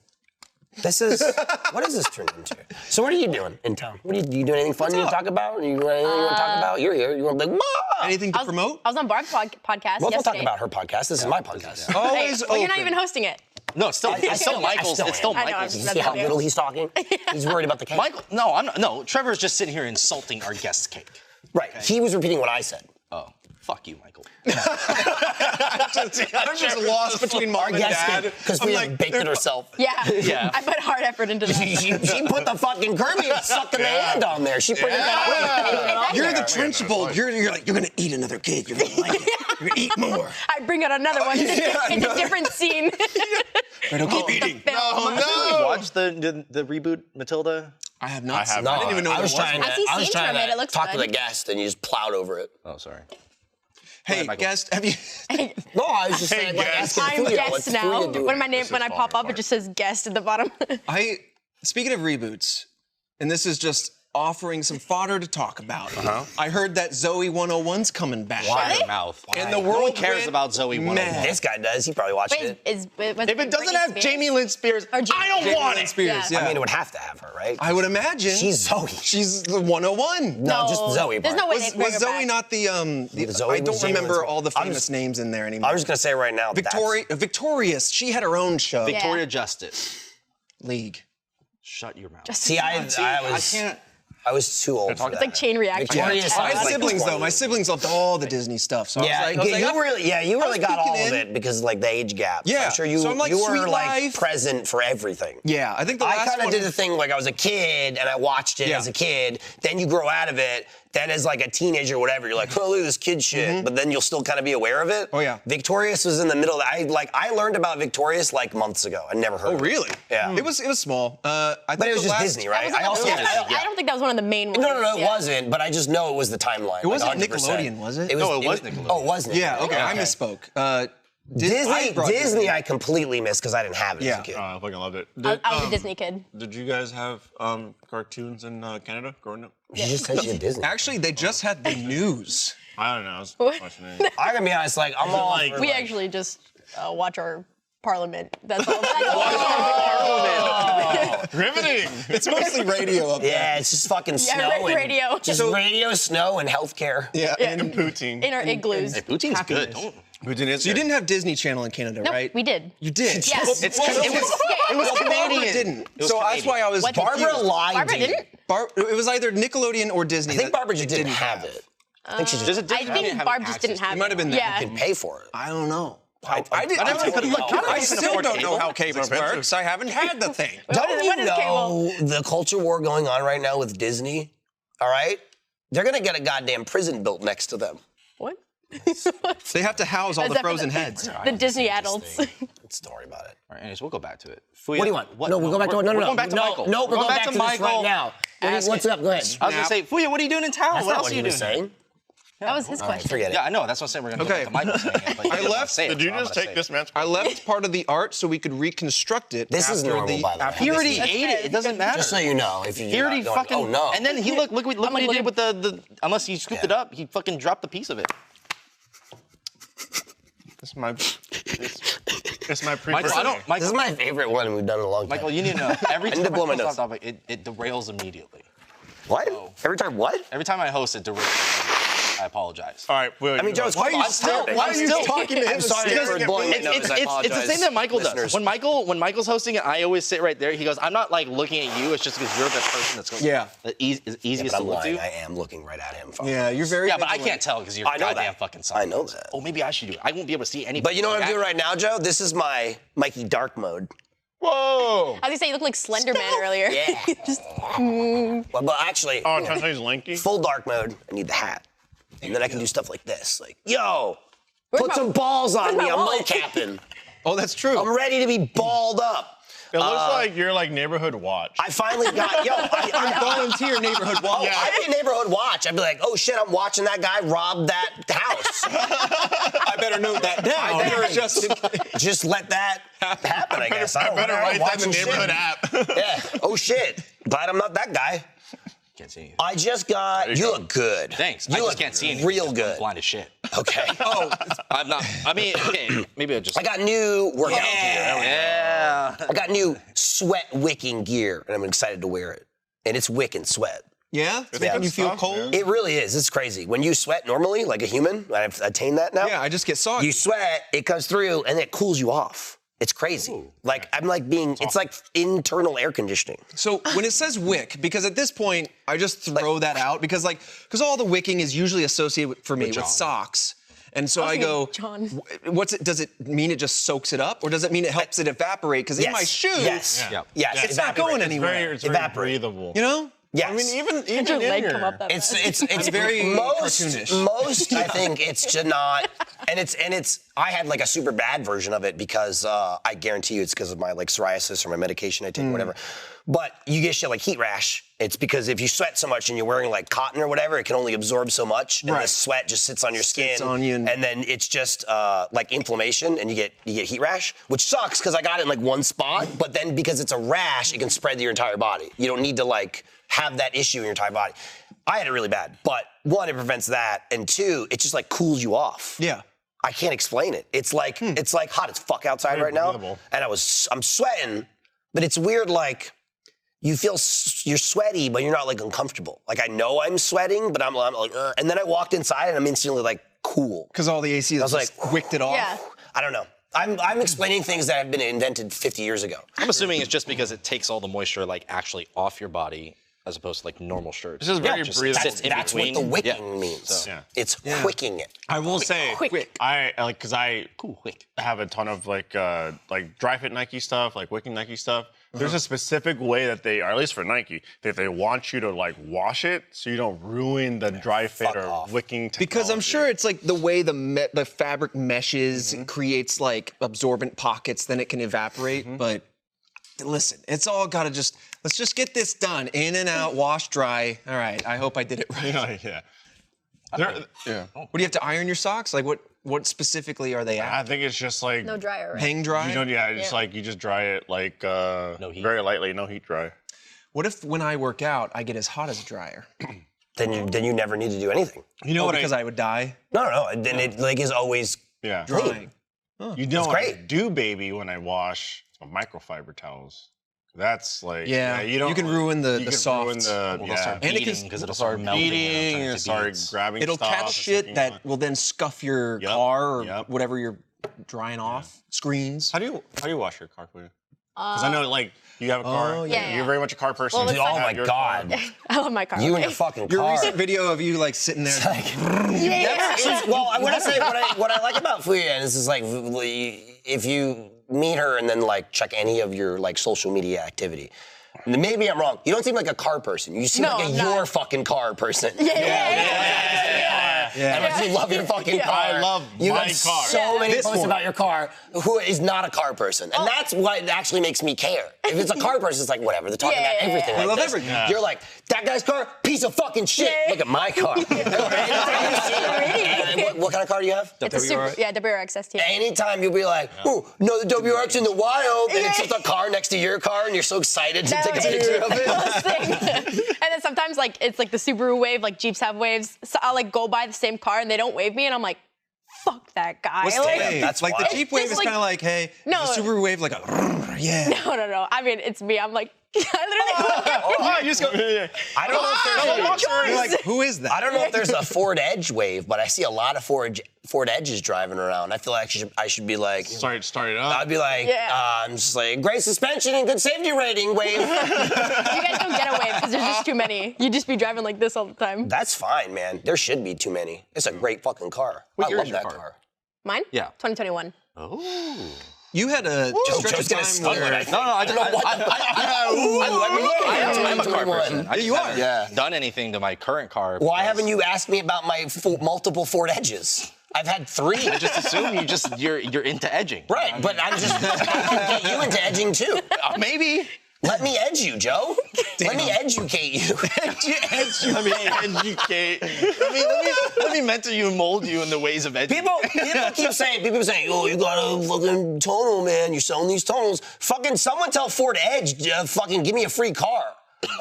This is what is this turned into? So what are you doing in town? What are you doing? Anything fun you want to talk about? You want to talk about? You're here. You want to be like, Mom! Anything to promote? I was on Barb's podcast We'll yesterday. talk about her podcast. This is my podcast. Always Well, you're not open. even hosting it. No, it's still Michael's. It's still I know, Michael's. You see how little he's talking? He's worried about the cake. Michael, no, I'm not. No, Trevor's just sitting here insulting our guest's cake. Right. He was repeating what I said. Oh, fuck you, Michael. I'm just lost between mom and dad. Because I'm we like, baked it herself. Yeah. Yeah. I put hard effort into that. She put the fucking Kirby and sucking the hand on there. She printed that out. You're the trenchable. You're like, you're gonna eat another cake. You're gonna like it. You're gonna eat more. I bring out another one. It's a different scene. Don't keep eating. Film. Did you watch the reboot Matilda? I have not. have seen- not. I didn't even know I there was was. trying one. I see to, scenes from it. It looks talk to good. the guest, and you just plowed over it. Oh, sorry. Hey, Michael. guest, have you? No, I was just saying, like, guest. asking I'm Fooya, guest what's now. Fooya doing? When my name, This when is I pop falling up, it just says guest at the bottom. Speaking of reboots, and this is just offering some fodder to talk about. I heard that Zoe 101's coming back. Why? Your mouth. And the No world one cares went about Zoe 101. mad. This guy does. He probably watched Wait, it. If it doesn't have Jamie Lynn Spears, Or Jamie- I don't Jamie want Lynn it. Spears, Yeah. yeah. I mean, it would have to have her, right? I would imagine. She's Zoe. She's the 101. No, just Zoe. There's part. no way Was, they'd bring was her Zoe back. not the Zoe I don't was Jamie remember Lynn's- all the I'm famous just- names in there anymore. I was just gonna say right now. Victorious. She had her own show. Yeah. Victoria Justice. League. Shut your mouth. See, I was too old. For It's that. like chain reaction. Victorious. Yeah. I was My like siblings, 20. though. My siblings loved all the Disney stuff. So Yeah, I was like, you really got all peeking of in. it because like the age gap. Yeah, I'm sure you so I'm like, you were Sweet like Life. present for everything. Yeah, I think the I last kind of one. did the thing like I was a kid and I watched it Yeah. as a kid. Then you grow out of it. Then as like a teenager or whatever, you're like, oh, look at this kid shit. But then you'll still kind of be aware of it. Oh, yeah. Victorious was in the middle. I learned about Victorious like months ago. I never heard. Oh, of it. really? Yeah. It was small. I think But it was the just last, Disney, right? I don't think that was one of the main ones. No, it Yeah. wasn't. But I just know it was the timeline. It wasn't 100%. Nickelodeon, was it? No, it was Nickelodeon. Oh, it was Nickelodeon. Yeah. Okay, I misspoke. Disney, I completely missed because I didn't have it as Yeah. a kid. I fucking loved it. I was a Disney kid. Did you guys have cartoons in Canada growing up? She just said she had Disney. Actually, they just had the news. I don't know. I was questioning. I'm gonna be honest, like I'm all like- for, We like, actually just watch our Parliament. That's all. Riveting. It's mostly radio up there. Yeah, it's just fucking snow and radio. just radio, snow, and healthcare. Yeah. And poutine. In our igloos. Hey, poutine's good. Happiness. Don't. Poutine is So you good. didn't have Disney Channel in Canada, Nope, right? we did. You did. Yes. It was Barbara Canadian. didn't. was So that's Canadian. why I was What? Barbara confused. lied Barbara to you. didn't? It was either Nickelodeon or Disney. I think that Barbara just didn't have it. I think she just I think Barb just didn't have It might have been that. Yeah. didn't pay for it. I don't know. I still don't know how cable expensive. works. I haven't had the thing. Don't What you is know the culture war going on right now with Disney? All right? They're gonna get a goddamn prison built next to them. What? They have to house all the frozen heads. The Disney adults. Let's don't worry about it. All right, anyways, we'll go back to it. What do you want? No, we'll go back to we're no. going back to Michael. No, we're going back to this Michael. right now. What's up? Go ahead. I was gonna say, Fooya, what are you doing in town? That's what not else what are he you was doing? saying. That was his question. Forget it. Yeah, I know. That's what I'm saying. We're gonna Okay. go back to Michael saying it. But I you don't wanna left- say it, Did you so I'm just gonna take say this it. man's I left part of the art so we could reconstruct it. This is after normal, the by the way. He already ate it. It doesn't matter. Just so you know, if you're He already not going, fucking. oh no. And then he look what he did with the. Unless he scooped it up, he fucking dropped the piece of it. This is my. It's my pre. Michael, I don't. This Michael, is my favorite one we've done in a long time. Michael, you need to know. Every I need time to blow my I host nose. off topic, it derails immediately. What? Every time what? Every time I host, it derails. Immediately. I apologize. All right. Wait, I mean, Joe, Why are you still- why are you still- talking to him? I'm sorry He doesn't for get blowing paid. my nose. I It's the same that Michael listeners. does. When Michael's hosting it, I always sit right there. He goes, "I'm not like looking at you. It's just because you're the person that's going. Yeah. The easiest But to I'm look lying. to. I am looking right at him. Yeah, you're very. Yeah, but I vigilant. can't tell because you're I know goddamn that. fucking I know silent. that. Oh, maybe I should do it. I won't be able to see anything. But you know what I'm doing right now, Joe? This is my Mikey Dark mode. Whoa. I was gonna say you look like Slender Man earlier. Yeah. Just, But actually, Oh, trying to say he's lanky. full dark mode, I need the hat. And then I can do stuff like this. Like, yo, Where's put my- some balls on where's me. my I'm wallet? mocapping. Oh, that's true. I'm ready to be balled up. It looks like you're like neighborhood watch. I finally got, I'm volunteer neighborhood watch. I'd be neighborhood watch. I'd be like, oh shit, I'm watching that guy rob that house. I better note that down. Just let that happen, I guess. I better write that in the Watching shit. neighborhood app. Yeah. Oh shit. Glad I'm not that guy. Can't see anything. I just got. You look good. Thanks. You I look just can't see anything. real I'm good. blind as shit. Okay. I'm not. I mean, okay, maybe I just. I got new workout gear. Yeah. I got new sweat wicking gear, and I'm excited to wear it. And it's wicking sweat. Yeah? It's Yeah. making you feel Stuff, cold? It really is. It's crazy. When you sweat normally, like a human, I've attained that now. Yeah, I just get soggy. You sweat, it comes through, and it cools you off. It's crazy. Like, I'm like being, it's like internal air conditioning. So when it says wick, because at this point, I just throw that out because all the wicking is usually associated for me with socks. And so I go, John. what's it? Does it mean it just soaks it up, or does it mean it helps it evaporate? Because in my shoes, Yes. Yeah. Yes. it's not going anywhere. It's very Evaporate. breathable. You know? Yes. I mean, even Did your in leg here, come up that fast? It's very most cartoonish. I think it's just not, and it's I had like a super bad version of it because I guarantee you it's because of my like psoriasis or my medication I take or whatever. But you get shit like heat rash. It's because if you sweat so much and you're wearing like cotton or whatever, it can only absorb so much, and the sweat just sits on your skin, Sits on you and then it's just like inflammation, and you get heat rash, which sucks because I got it in like one spot. But then because it's a rash, it can spread to your entire body. You don't need to like have that issue in your entire body. I had it really bad, but one, it prevents that, and two, it just like cools you off. Yeah. I can't explain it. It's like hot as fuck outside right now, breathable. and I'm sweating, but it's weird. Like you feel you're sweaty, but you're not like uncomfortable. Like I know I'm sweating, but I'm like, and then I walked inside and I'm instantly like cool. Because all the AC was just like, wicked it off. Yeah. I don't know. I'm explaining things that have been invented 50 years ago. I'm assuming it's just because it takes all the moisture like actually off your body as opposed to like normal shirts. This is very just breathable. sits in That's what between. the wicking Yeah. means. So- Yeah. It's quicking it. I will say, Quick. I like because I quick. have a ton of like dry fit Nike stuff, like wicking Nike stuff. There's a specific way that they, or at least for Nike, that they want you to like wash it so you don't ruin the dry fit fuck or off. wicking technology. Because I'm sure it's like the way the fabric meshes creates like absorbent pockets, then it can evaporate. But listen, it's all got to let's just get this done. In and out, wash, dry. All right, I hope I did it right. yeah. Yeah. What do you have to iron your socks? Like what specifically are they at? I think it's just like No dryer, right? Hang dry? you don't. Yeah, just like you just dry it like heat. very lightly, no heat dry. What if when I work out, I get as hot as a dryer? Then you never need to do anything. You know what? Because I would die No. Then it like is always Yeah. drying. You know what I great. do, baby, when I wash microfiber towels. That's like you don't. You can ruin the you can softs. ruin the Well, they'll start And it beating can- because it'll start melting. beating and and start grabbing It'll stuff. catch and shit sticking that on. will then scuff your Yep, car or yep. whatever you're drying off. Screens. How do you wash your car, Fooya? Because I know like you have a car. Oh, yeah. You're very much a car person. Well, it's You like- oh have my your god. car. I love my car. You and okay? your fucking Your car. recent video of you like sitting there. Well, I'm gonna say what I like about Fooya, and this is like if you meet her and then like check any of your like social media activity. And maybe I'm wrong. You don't seem like a car person. You seem No, like I'm a not. your fucking car person. Yeah. And like, you love your fucking car. I love you my have car. so many This posts one. about your car. Who is not a car person, and that's what actually makes me care. If it's a car person, it's like whatever. They're talking about everything. I like love this. everything. Yeah. You're like that guy's car, piece of fucking shit. Yeah. Look at my car. What kind of car do you have? It's a super, WRX ST. Anytime you'll be like, "Ooh, no, the WRX in the wild," and it's just a car next to your car, and you're so excited to take a picture of it. And then sometimes like it's like the Subaru wave, like Jeeps have waves. So I'll like go by the same car and they don't wave me, and I'm like, fuck that guy. What's the Like, wave? That's like the wild. Jeep wave It's is like- kind of like, hey, No. the Subaru wave like a yeah. No. I mean, it's me. I'm like, I literally. You just go. I don't know if there's You're like, who is that? I don't know if there's a Ford Edge wave, but I see a lot of Ford Edges driving around. I feel like I should be like, Start it up. I'd be like, Yeah. I'm just like, great suspension and good safety rating wave. You guys don't get a wave because there's just too many. You just be driving like this all the time. That's fine, man. There should be too many. It's a great fucking car. What I year love is your that car? car. Mine? Yeah. 2021. You had a stretch Joe's of gonna time stutter. where No, I don't know. I'm a car person. I you are. haven't done anything to my current car. Why because haven't you asked me about my multiple Ford Edges? I've had 3. I just assume you're into edging. Right, but I can get you into edging too. Maybe. Let me edge you, Joe. Let me educate you. Let me mentor you and mold you in the ways of edging. People keep saying, oh, you got a fucking tonal, man. You're selling these tonals. Fucking someone tell Ford Edge, fucking give me a free car.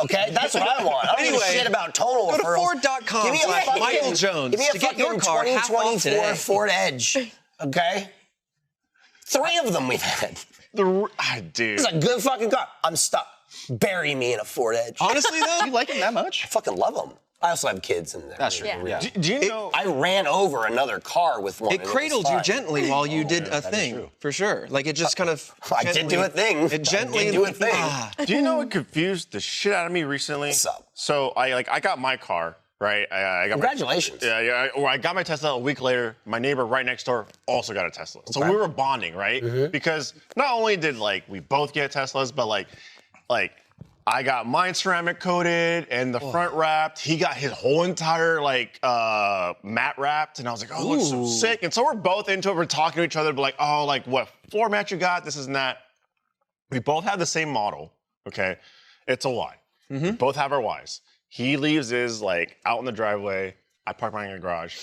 Okay, that's what I want. I don't give a shit about tonal Go to referrals. Ford.com Give me a / fucking- Michael Jones Give me a to get your fucking car half off 2024 today. Ford Edge. Okay, 3 of them we've had. Dude. It's a good fucking car. I'm stuck. Bury me in a Ford Edge. Honestly, though, You like him that much? I fucking love them. I also have kids in there. That's true. Yeah. Yeah. Do you know? I ran over another car with one. it and was cradled you fine. gently while you did a is thing, true. for sure. Like it just kind of. I did do a thing. It gently I did do a thing. Do you know what confused the shit out of me recently? What's up? So I got my car, right? I got Congratulations. I got my Tesla a week later. My neighbor right next door also got a Tesla. So we were bonding, right? Because not only did we both get Teslas, but like I got mine ceramic coated and the front wrapped. He got his whole entire matte wrapped, and I was like, oh, it looks so sick. And so we're both into it. We're talking to each other, but like, oh, like what floor mat you got? This is that. We both have the same model. Okay, it's a Y. We both have our Ys. He leaves his out in the driveway. I park mine in the garage.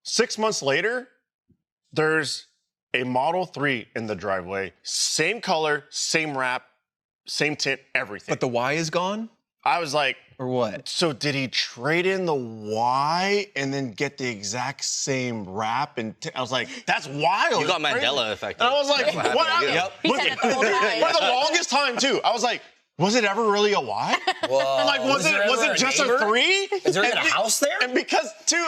6 months later, there's a Model 3 in the driveway. Same color, same wrap, same tint, everything. But the Y is gone, I was like, or what? so did he trade in the Y and then get the exact same wrap? And I was like, that's wild. You got It's crazy. Mandela effect. And I was like, That's what what happened happened? to you. He said it the whole time. For the longest time, too. I was like, was it ever really a Y? Whoa. I'm like, was there it ever just neighbor? a 3? Is there even a house there? And because, too,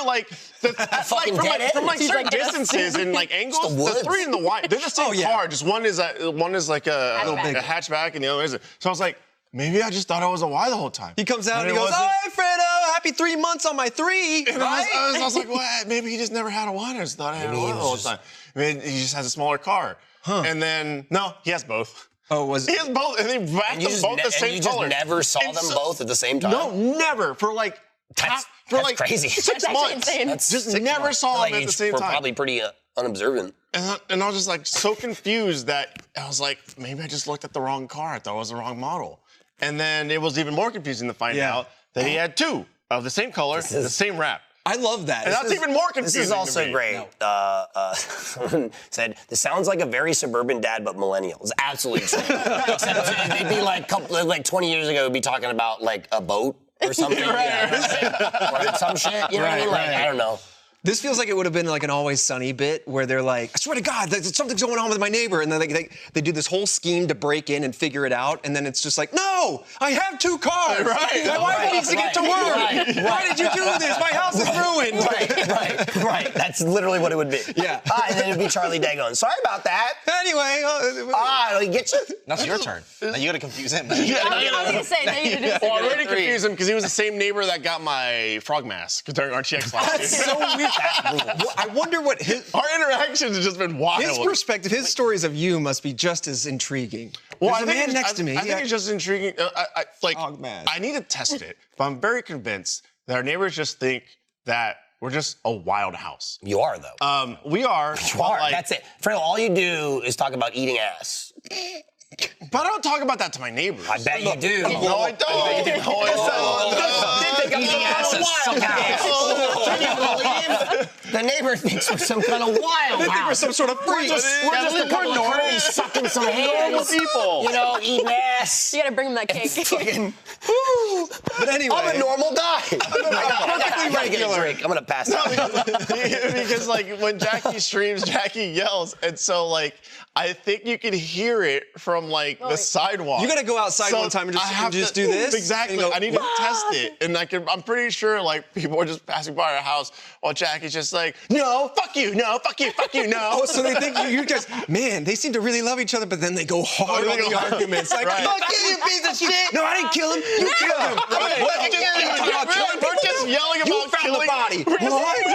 fucking from dead from end. He's certain like, distances and angles, the the woods. 3 and the Y, they're the same yeah. car. Just one is like a Hatchback. hatchback and the other isn't. So I was like, maybe I just thought it was a Y the whole time. He comes out and it he goes, wasn't. "Oh, Alfredo, happy 3 months on my 3." And I was like, what? Maybe he just never had a Y. I just thought I had a Maybe Y he the was whole just- time. I mean, he just has a smaller car. And then, no, he has both. Oh, was He has both, and they wrapped And you them just, both the and same you just color. never saw And them so- both at the same time? No, never. For That's crazy. 6 That's actually months. insane. That's Just 6 never months. saw them Like, at the same we're time. probably pretty unobservant. And I was just so confused that I was like, maybe I just looked at the wrong car. I thought it was the wrong model. And then it was even more confusing to find Yeah. out that he had 2 of the same color, the same wrap. I love that. And that's even more confusing. This is also to me. great. Someone said, this sounds like a very suburban dad, but millennial. It's absolutely true. Except it'd be like 20 years ago, we'd be talking about a boat or something. Or some shit. You know what I mean? I don't know. This feels like it would have been an Always Sunny bit where they're like, I swear to God, something's going on with my neighbor. And then they do this whole scheme to break in and figure it out. And then it's just like, no, I have 2 cars. Right. My wife needs to get to work. Why did you do this? My house is ruined. Right. That's literally what it would be. Yeah. And then it'd be Charlie Day going, sorry about that. Anyway. He gets you. Now it's your turn. Now you gotta confuse him. I was gonna say, now you did Well, I already 3. confused him because he was the same neighbor that got my frog mask during RTX last year. That's so weird. I wonder what Our interactions have just been wild. his perspective, his stories of you must be just as intriguing. Well, There's a man next to me. I think it's just intriguing. Frog mask. I need to test it, but I'm very convinced that our neighbors just think that we're just a wild house. You are, though. We are. You are. That's it. Fredo, all you do is talk about eating ass. But I don't talk about that to my neighbors. I bet you do. No, I don't. Eating ass is something else. Can you believe? The neighbor thinks we're some kind of wild house. We're some sort of freak. We're just a couple of Kirby sucking some hands. people. You know, eating ass. You gotta bring him that cake. Fucking, But anyway. I'm a normal guy. I gotta get a regular. drink. I'm gonna pass out. Because when Jackie streams, Jackie yells, and so I think you can hear it from the sidewalk. You gotta go outside one time and I have just to- do this? Exactly. And go, I need to test it, and I'm pretty sure people are just passing by our house while Jackie's just like, no, fuck you, no, fuck you, no. Oh, so they think you guys, man, they seem to really love each other, but then they go hard they on go the hard. arguments. Like, Right. fuck you, you piece of shit. No, I didn't kill him. You killed him. We're just yelling You about found killing the body. We're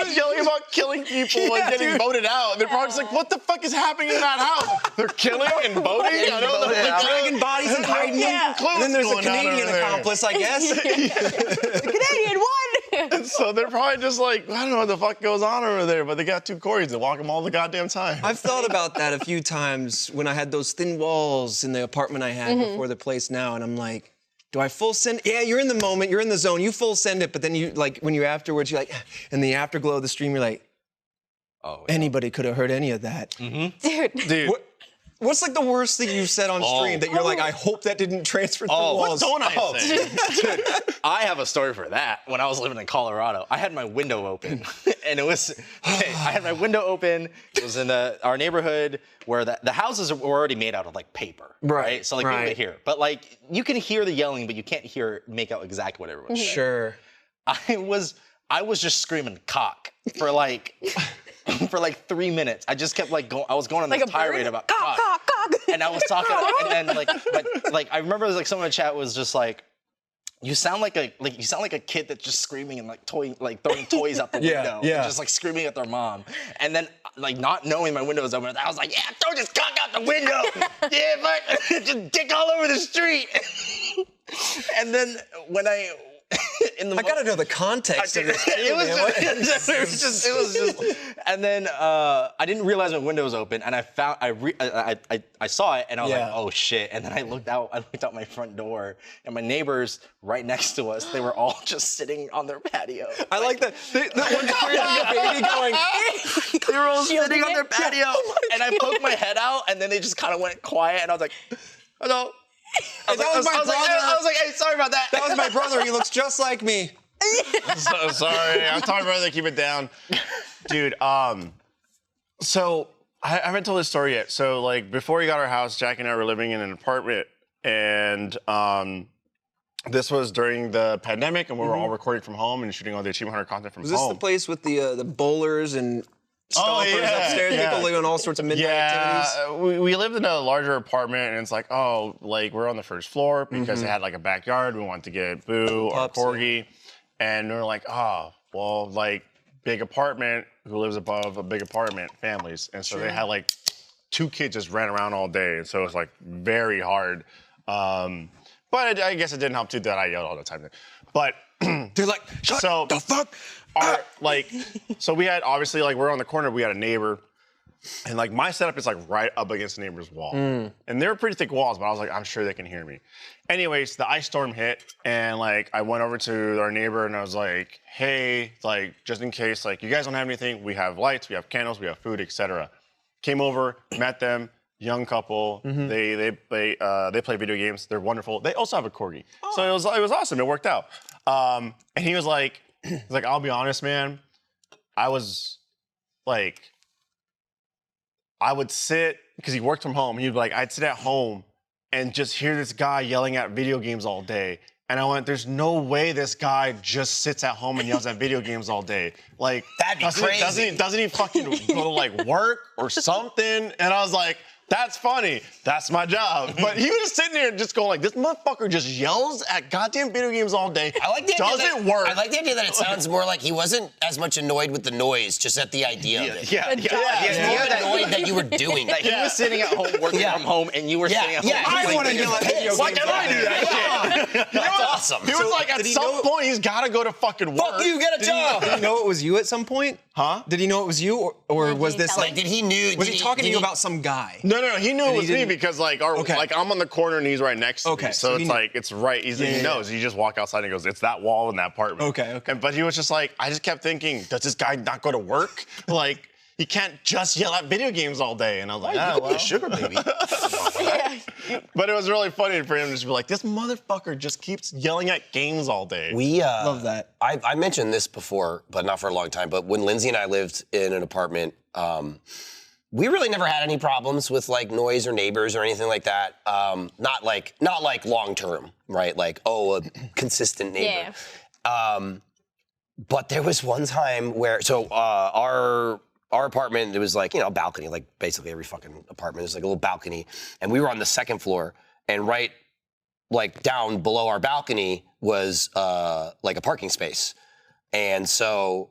just yelling about killing people Yeah, and getting dude. voted out. And they're probably just like, what the fuck is happening in that house? They're killing and voting? I know They're dragging bodies and hiding them. clue And then there's a what's going on Canadian over there. accomplice, I guess. The Canadian won. So they're probably just like, I don't know what the fuck goes on over there, but they got 2 Corys that walk them all the goddamn time. I've thought about that a few times when I had those thin walls in the apartment I had before the place now, and I'm like, do I full send? Yeah, you're in the moment, you're in the zone, you full send it, but then you when you afterwards, you're like, in the afterglow of the stream, you're like, Oh, anybody could have heard any of that. Dude. Dude, What's like the worst thing you've said on stream that you're like, I hope that didn't transfer through walls? What don't I say? Dude, I have a story for that. When I was living in Colorado, I had my window open, and it was okay. I had my window open. It was in our neighborhood where the houses were already made out of like paper, right? So like you could hear, but like you can hear the yelling, but you can't make out exactly what everyone's saying. Sure. I was just screaming cock for like 3 minutes. I just kept like going. I was going on Like this a tirade bird? about Cock, cock. cock, cock. And I was talking, and then like I remember like someone in the chat was just like, "You sound like a kid that's just screaming and like throwing toys out the window, yeah. just like screaming at their mom." And then like not knowing my window was open, I was like, "Yeah, throw this cock out the window, yeah, but just dick all over the street." And then when I gotta know the context of this. It was just, and then I didn't realize my window was open, and I saw it, and I was like, oh shit. And then I looked out my front door, and my neighbors right next to us, they were all just sitting on their patio. I like that. The one baby going. They were all sitting on their patio, and I poked my head out, and then they just kind of went quiet, and I was like, hello. I was like, hey, sorry about that. That was my brother. He looks just like me. So sorry. I'm telling my brother to keep it down. Dude, so I haven't told this story yet. So like before we got our house, Jack and I were living in an apartment, and this was during the pandemic, and we were all recording from home and shooting all the Achievement Hunter content from home. Was this the place with the bowlers and stompers upstairs? People doing all sorts of midnight activities? We lived in a larger apartment, and it's like, like we're on the first floor because it had like a backyard. We wanted to get Boo or Corgi, and we were like, like big apartment. Who lives above a big apartment? Families, and so they had like 2 kids just ran around all day, and so it was like very hard. But I guess it didn't help too that I yelled all the time. But they're like, shut the fuck. So we had, obviously, like, we're on the corner, we had a neighbor, and like my setup is like right up against the neighbor's wall. And they were pretty thick walls, but I was like, I'm sure they can hear me. Anyways, the ice storm hit, and like I went over to our neighbor and I was like, hey, like, just in case, like, you guys don't have anything, we have lights, we have candles, we have food, etc. Came over, met them, young couple. They play video games. They're wonderful. They also have a corgi. So it was awesome. It worked out. And he was like, I'll be honest, man. I was like, I would sit, because he worked from home. He'd be like, I'd sit at home and just hear this guy yelling at video games all day. And I went, there's no way this guy just sits at home and yells at video games all day. Like, that'd be crazy. Doesn't he fucking go to like work or something? And I was like, that's funny. That's my job. But he was just sitting there just going like, this motherfucker just yells at goddamn video games all day. I like the idea Doesn't work. I like the idea that it sounds more like he wasn't as much annoyed with the noise, just at the idea of it. Yeah. He was annoyed that you were doing Like it. he was sitting at home working from home, and you were sitting at home. I want to yell at video games. Why can't I do that shit? That's awesome. He was like, at some point, he's got to go to fucking work. Fuck you, get a job. Did he know it was you at some point? Huh? Did he know it was you, or was this like? Did he knew? Was he talking to you about some guy? No. He knew it was me didn't- because like I'm on the corner and he's right next to me. So it's like it's right. He knows. He just walk outside and goes, it's that wall in that apartment. Okay. But he was just like, I just kept thinking, does this guy not go to work? Like, he can't just yell at video games all day. And I was like, well. Sugar baby. But it was really funny for him to just be like, this motherfucker just keeps yelling at games all day. We Love that. I mentioned this before, but not for a long time. But when Lindsay and I lived in an apartment, we really never had any problems with like noise or neighbors or anything like that. Not like long term, right? Like, a consistent neighbor. Yeah. But there was one time where our apartment, it was like, a balcony, like basically every fucking apartment is like a little balcony. And we were on the second floor, and right like down below our balcony was like a parking space. And so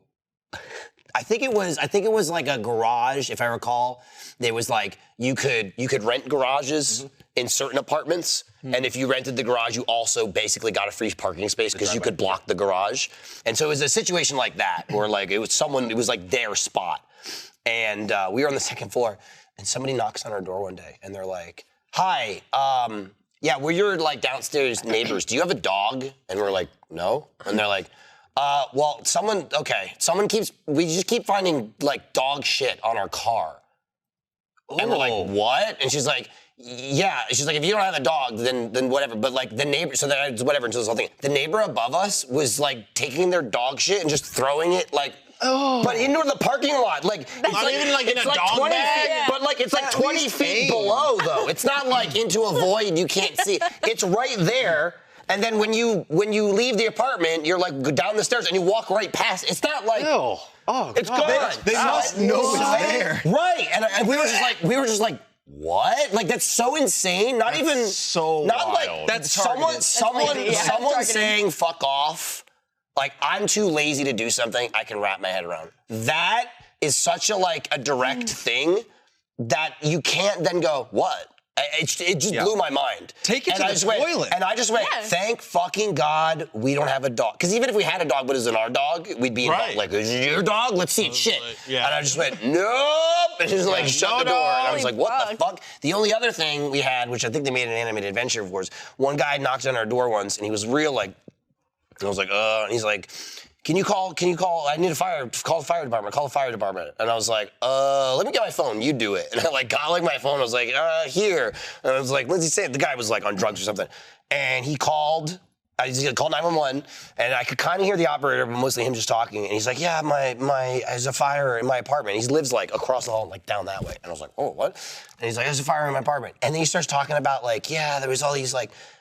I think it was like a garage, if I recall. There was like you could rent garages in certain apartments, and if you rented the garage, you also basically got a free parking space because you could block the garage. And so it was a situation like that, where like it was like their spot. And we were on the second floor, and somebody knocks on our door one day, and they're like, "Hi, we're your like downstairs neighbors. Do you have a dog?" And we're like, "No." And they're like, we just keep finding like dog shit on our car. And we're like, what? And she's like, yeah. She's like, if you don't have a dog, then whatever. But like the neighbor, so then whatever until this whole thing. The neighbor above us was like taking their dog shit and just throwing it like, but into the parking lot. Like, it's Not even like in a dog 20 bag? feet, but like it's like 20 feet below though. It's not like into a void you can't see. It's right there. And then when you leave the apartment, you're like go down the stairs and you walk right past. It's not like it's gone. They must know it's there. Right. And we were just like, what? Like that's so insane. Not even so not wild. like That's someone targeted. saying fuck off. Like I'm too lazy to do something I can wrap my head around. That is such a direct thing that you can't then go, what? It just blew my mind. Take it to the toilet. And I just went, thank fucking God we don't have a dog. Because even if we had a dog but it wasn't our dog, we'd be like, is it your dog? Let's see it shit. Yeah. And I just went, nope. And just like shut the door. And I was like, what the fuck? The only other thing we had, which I think they made an animated adventure of, was one guy knocked on our door once and he was real like, and I was like, and he's like, can you call, I need call the fire department. And I was like, let me get my phone, you do it. And I got my phone, I was like, here. And I was like, Lindsay, say it. The guy was on drugs or something. And he called, he called 911, and I could kind of hear the operator, but mostly him just talking. And he's like, yeah, there's a fire in my apartment. He lives across the hall, down that way. And I was like, oh, what? And he's like, there's a fire in my apartment. And then he starts talking about there was all these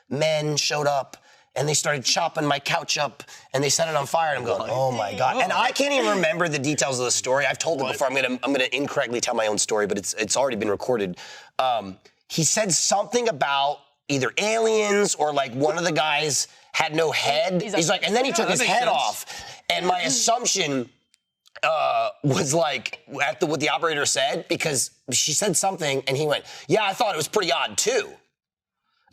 men showed up, and they started chopping my couch up, and they set it on fire. And I'm going, oh my God. And I can't even remember the details of the story. I've told it before. I'm gonna incorrectly tell my own story, but it's already been recorded. He said something about either aliens or one of the guys had no head. He's like, and then he took his head off. And my assumption was what the operator said, because she said something, and he went, yeah, I thought it was pretty odd too.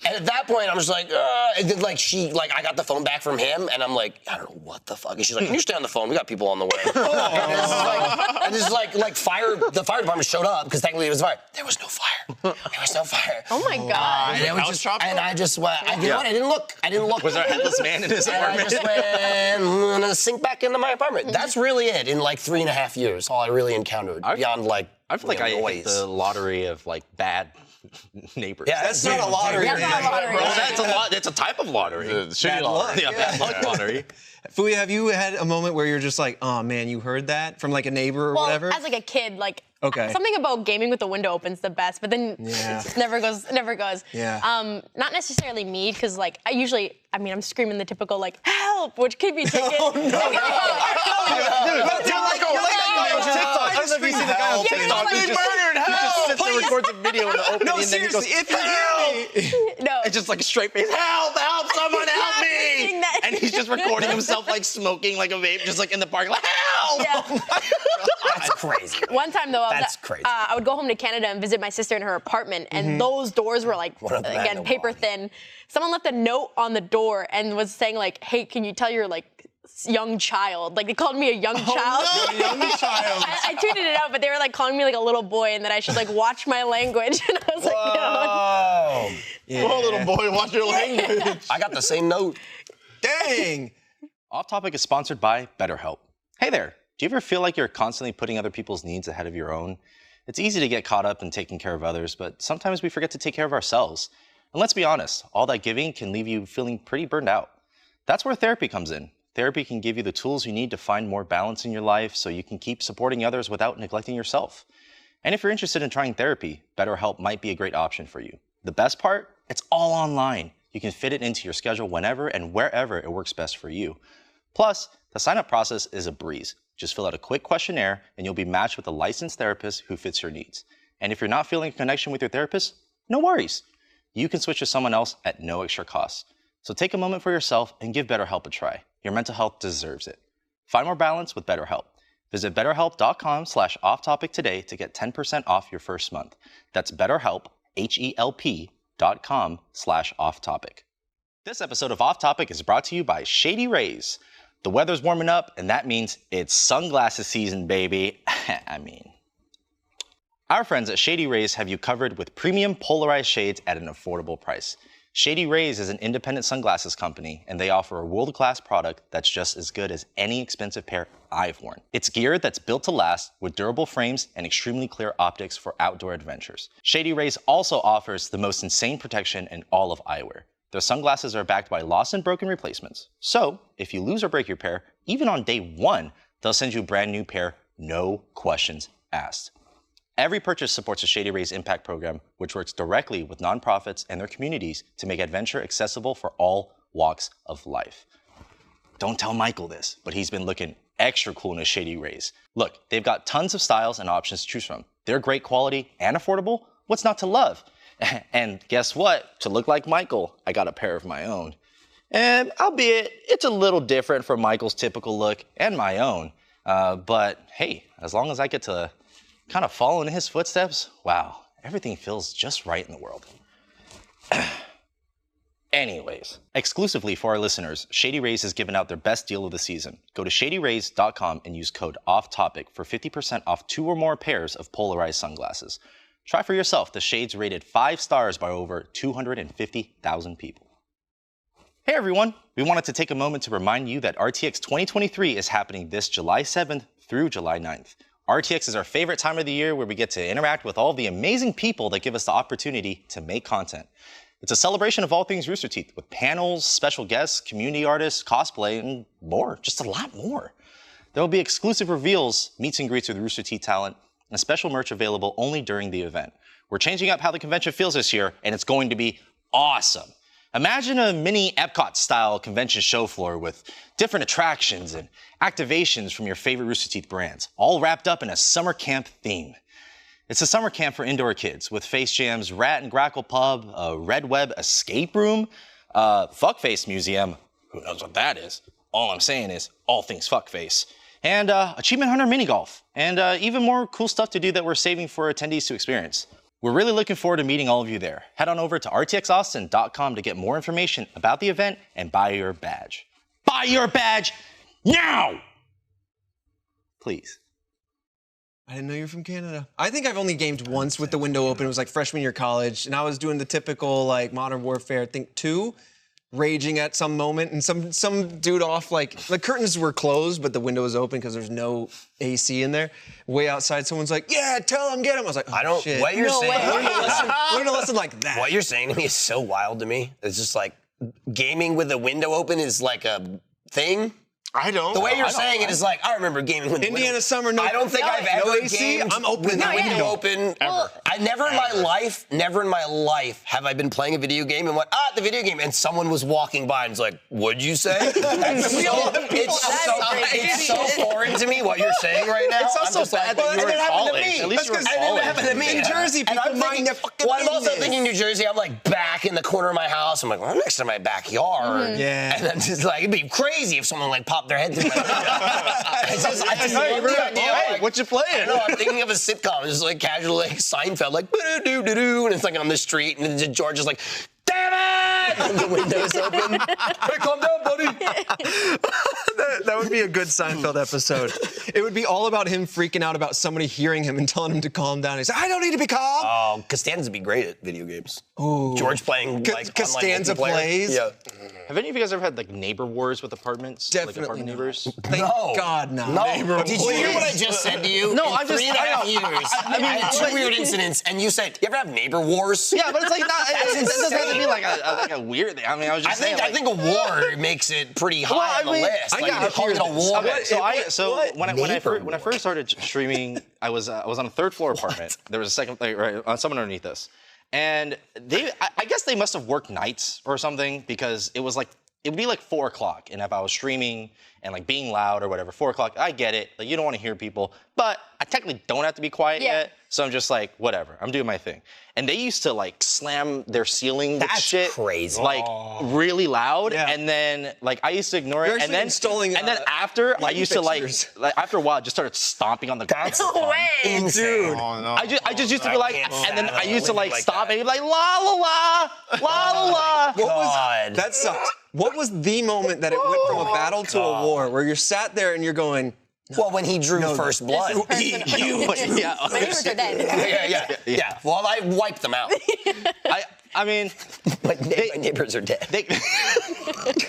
And at that point, I'm just like, and then I got the phone back from him, and I'm like, I don't know what the fuck. And she's like, can you stay on the phone? We got people on the way. And this is the fire department showed up, because technically it was fire. There was no fire. There was no fire. Oh my God. And I just went, I didn't look. Was there a headless man in his And I apartment? just went, I'm gonna sink back into my apartment. That's really it. In 3.5 years, all I really encountered beyond I feel like I hit the lottery of bad neighbors. Yeah, That's not a lottery. That's not a lottery. Well, that's a type of lottery. Shitty lottery. Yeah, bad luck lottery. Fooya, have you had a moment where you're just like, oh man, you heard that from a neighbor or Well, whatever? as a kid, Okay. something about gaming with the window open's the best, but then it just never goes. Yeah. Not necessarily me, because I'm screaming the typical help, which could be taken. You're like the guy on TikTok. I don't know if you see the guy on TikTok. He just sits and records a video in the opening, No, and then he goes, seriously, if you hear me. No. it's just a straight face, help, someone help me! doing that. And he's just recording himself smoking a vape, just in the park, help! Yeah. That's crazy. One time though, That's crazy. I would go home to Canada and visit my sister in her apartment, and those doors were again paper thin. Someone left a note on the door and was saying hey, can you tell your young child? They called me a young child. No, young child. I tweeted it out, but they were calling me a little boy, and that I should watch my language. And I was no. Oh, little boy, watch your language. I got the same note. Dang. Off Topic is sponsored by BetterHelp. Hey there, do you ever feel like you're constantly putting other people's needs ahead of your own? It's easy to get caught up in taking care of others, but sometimes we forget to take care of ourselves. And let's be honest, all that giving can leave you feeling pretty burned out. That's where therapy comes in. Therapy can give you the tools you need to find more balance in your life so you can keep supporting others without neglecting yourself. And if you're interested in trying therapy, BetterHelp might be a great option for you. The best part? It's all online. You can fit it into your schedule whenever and wherever it works best for you. Plus, the sign-up process is a breeze. Just fill out a quick questionnaire and you'll be matched with a licensed therapist who fits your needs. And if you're not feeling a connection with your therapist, no worries. You can switch to someone else at no extra cost. So take a moment for yourself and give BetterHelp a try. Your mental health deserves it. Find more balance with BetterHelp. Visit betterhelp.com/offtopic today to get 10% off your first month. That's BetterHelp, HELP.com/offtopic. This episode of Off Topic is brought to you by Shady Rays. The weather's warming up, and that means it's sunglasses season, baby. Our friends at Shady Rays have you covered with premium polarized shades at an affordable price. Shady Rays is an independent sunglasses company, and they offer a world-class product that's just as good as any expensive pair I've worn. It's gear that's built to last with durable frames and extremely clear optics for outdoor adventures. Shady Rays also offers the most insane protection in all of eyewear. Their sunglasses are backed by lost and broken replacements. So, if you lose or break your pair, even on day 1, they'll send you a brand new pair, no questions asked. Every purchase supports the Shady Rays Impact Program, which works directly with nonprofits and their communities to make adventure accessible for all walks of life. Don't tell Michael this, but he's been looking extra cool in his Shady Rays. Look, they've got tons of styles and options to choose from. They're great quality and affordable. What's not to love? And guess what? To look like Michael, I got a pair of my own. And albeit, it's a little different from Michael's typical look and my own. But hey, as long as I get to kind of follow in his footsteps, wow, everything feels just right in the world. Anyways, exclusively for our listeners, Shady Rays has given out their best deal of the season. Go to shadyrays.com and use code OFFTOPIC for 50% off 2 or more pairs of polarized sunglasses. Try for yourself the shades rated 5 stars by over 250,000 people. Hey everyone, we wanted to take a moment to remind you that RTX 2023 is happening this July 7th through July 9th. RTX is our favorite time of the year where we get to interact with all the amazing people that give us the opportunity to make content. It's a celebration of all things Rooster Teeth with panels, special guests, community artists, cosplay, and more, just a lot more. There will be exclusive reveals, meets and greets with Rooster Teeth talent, and special merch available only during the event. We're changing up how the convention feels this year, and it's going to be awesome. Imagine a mini Epcot-style convention show floor with different attractions and activations from your favorite Rooster Teeth brands, all wrapped up in a summer camp theme. It's a summer camp for indoor kids with Face Jam's Rat and Grackle Pub, a Red Web escape room, a Fuckface museum, who knows what that is? All I'm saying is all things Fuckface. And Achievement Hunter mini golf, and even more cool stuff to do that we're saving for attendees to experience. We're really looking forward to meeting all of you there. Head on over to rtxaustin.com to get more information about the event and buy your badge. Buy your badge now! Please. I didn't know you were from Canada. I think I've only gamed once with the window open. It was like freshman year of college, and I was doing the typical like Modern Warfare, I think 2, raging at some moment, and some dude off like the curtains were closed, but the window was open because there's no AC in there. Way outside, someone's like, "Yeah, tell him, get him." I was like, oh, I don't. shit. What you're saying? Learn a lesson like that. What you're saying to me is so wild to me. It's just like gaming with the window open is like a thing. I don't. The way you're saying it is like, I remember gaming with the window. Indiana summer, no. I don't think I've no ever AC, gamed I'm open with the that window open. Ever. I never in my life have I been playing a video game and went, the video game, and someone was walking by and was like, what'd you say? It's so foreign to me what you're saying right now. It's also I'm just bad like, that you were in college. At least you were in And college. it happened to me in Jersey. People I'm mind their fucking well, I'm also business. thinking New Jersey. I'm like back in the corner of my house. I'm like, well, I'm next to my backyard. Yeah. And I'm just like, it'd be crazy if someone like popped their head through my window. I just love the idea. Hey, Like, what you playing? I know, I'm thinking of a sitcom. It's just like casual, like Seinfeld, like doo-doo-doo-doo, and it's like on the street, and then George is like, damn it! And the window's open. Hey, calm down, buddy. That would be a good Seinfeld episode. It would be all about him freaking out about somebody hearing him and telling him to calm down. He's like, I don't need to be calm. Oh, Costanza would be great at video games. Ooh. George playing like Costanza online multiplayer. plays? Yeah. Have any of you guys ever had like neighbor wars with apartments? Definitely Like apartment not. neighbors? Thank No. God, no. No. Did you hear what I just said to you? No, In I'm just- 3.5 years. I had two like- weird incidents, and you said, "You ever have neighbor wars?" Yeah, but it's like not. It doesn't have to be like a weird thing. I mean, I was just saying. I think a war makes it pretty high Well, I on the mean, list. I Like, gotta you're calling it a hear war. this. So when I Neighbor first started streaming, I was on a 3rd floor apartment. There was a second, like, right, on someone underneath us, and I guess they must have worked nights or something because it would be like 4 o'clock, and if I was streaming and like being loud or whatever, 4 o'clock, I get it. Like you don't want to hear people, but I technically don't have to be quiet yet. So I'm just like, whatever, I'm doing my thing. And they used to like slam their ceiling with That's shit, crazy. like really loud. Yeah. And then like I used to ignore You're it, and actually then installing, and then after I used to like fixtures. after a while, I just started stomping on the ground. No way. Insane. Oh, no. I just used to be like, can't and then I fathom used to living like like stop that. and be like, la la la, la la la. God. That sucked. What was the moment that it went from a battle to a war where you're sat there and you're going, Well, when he drew first blood. Yeah. My neighbors are dead. Yeah. Well, I wiped them out. I mean, my neighbors are dead.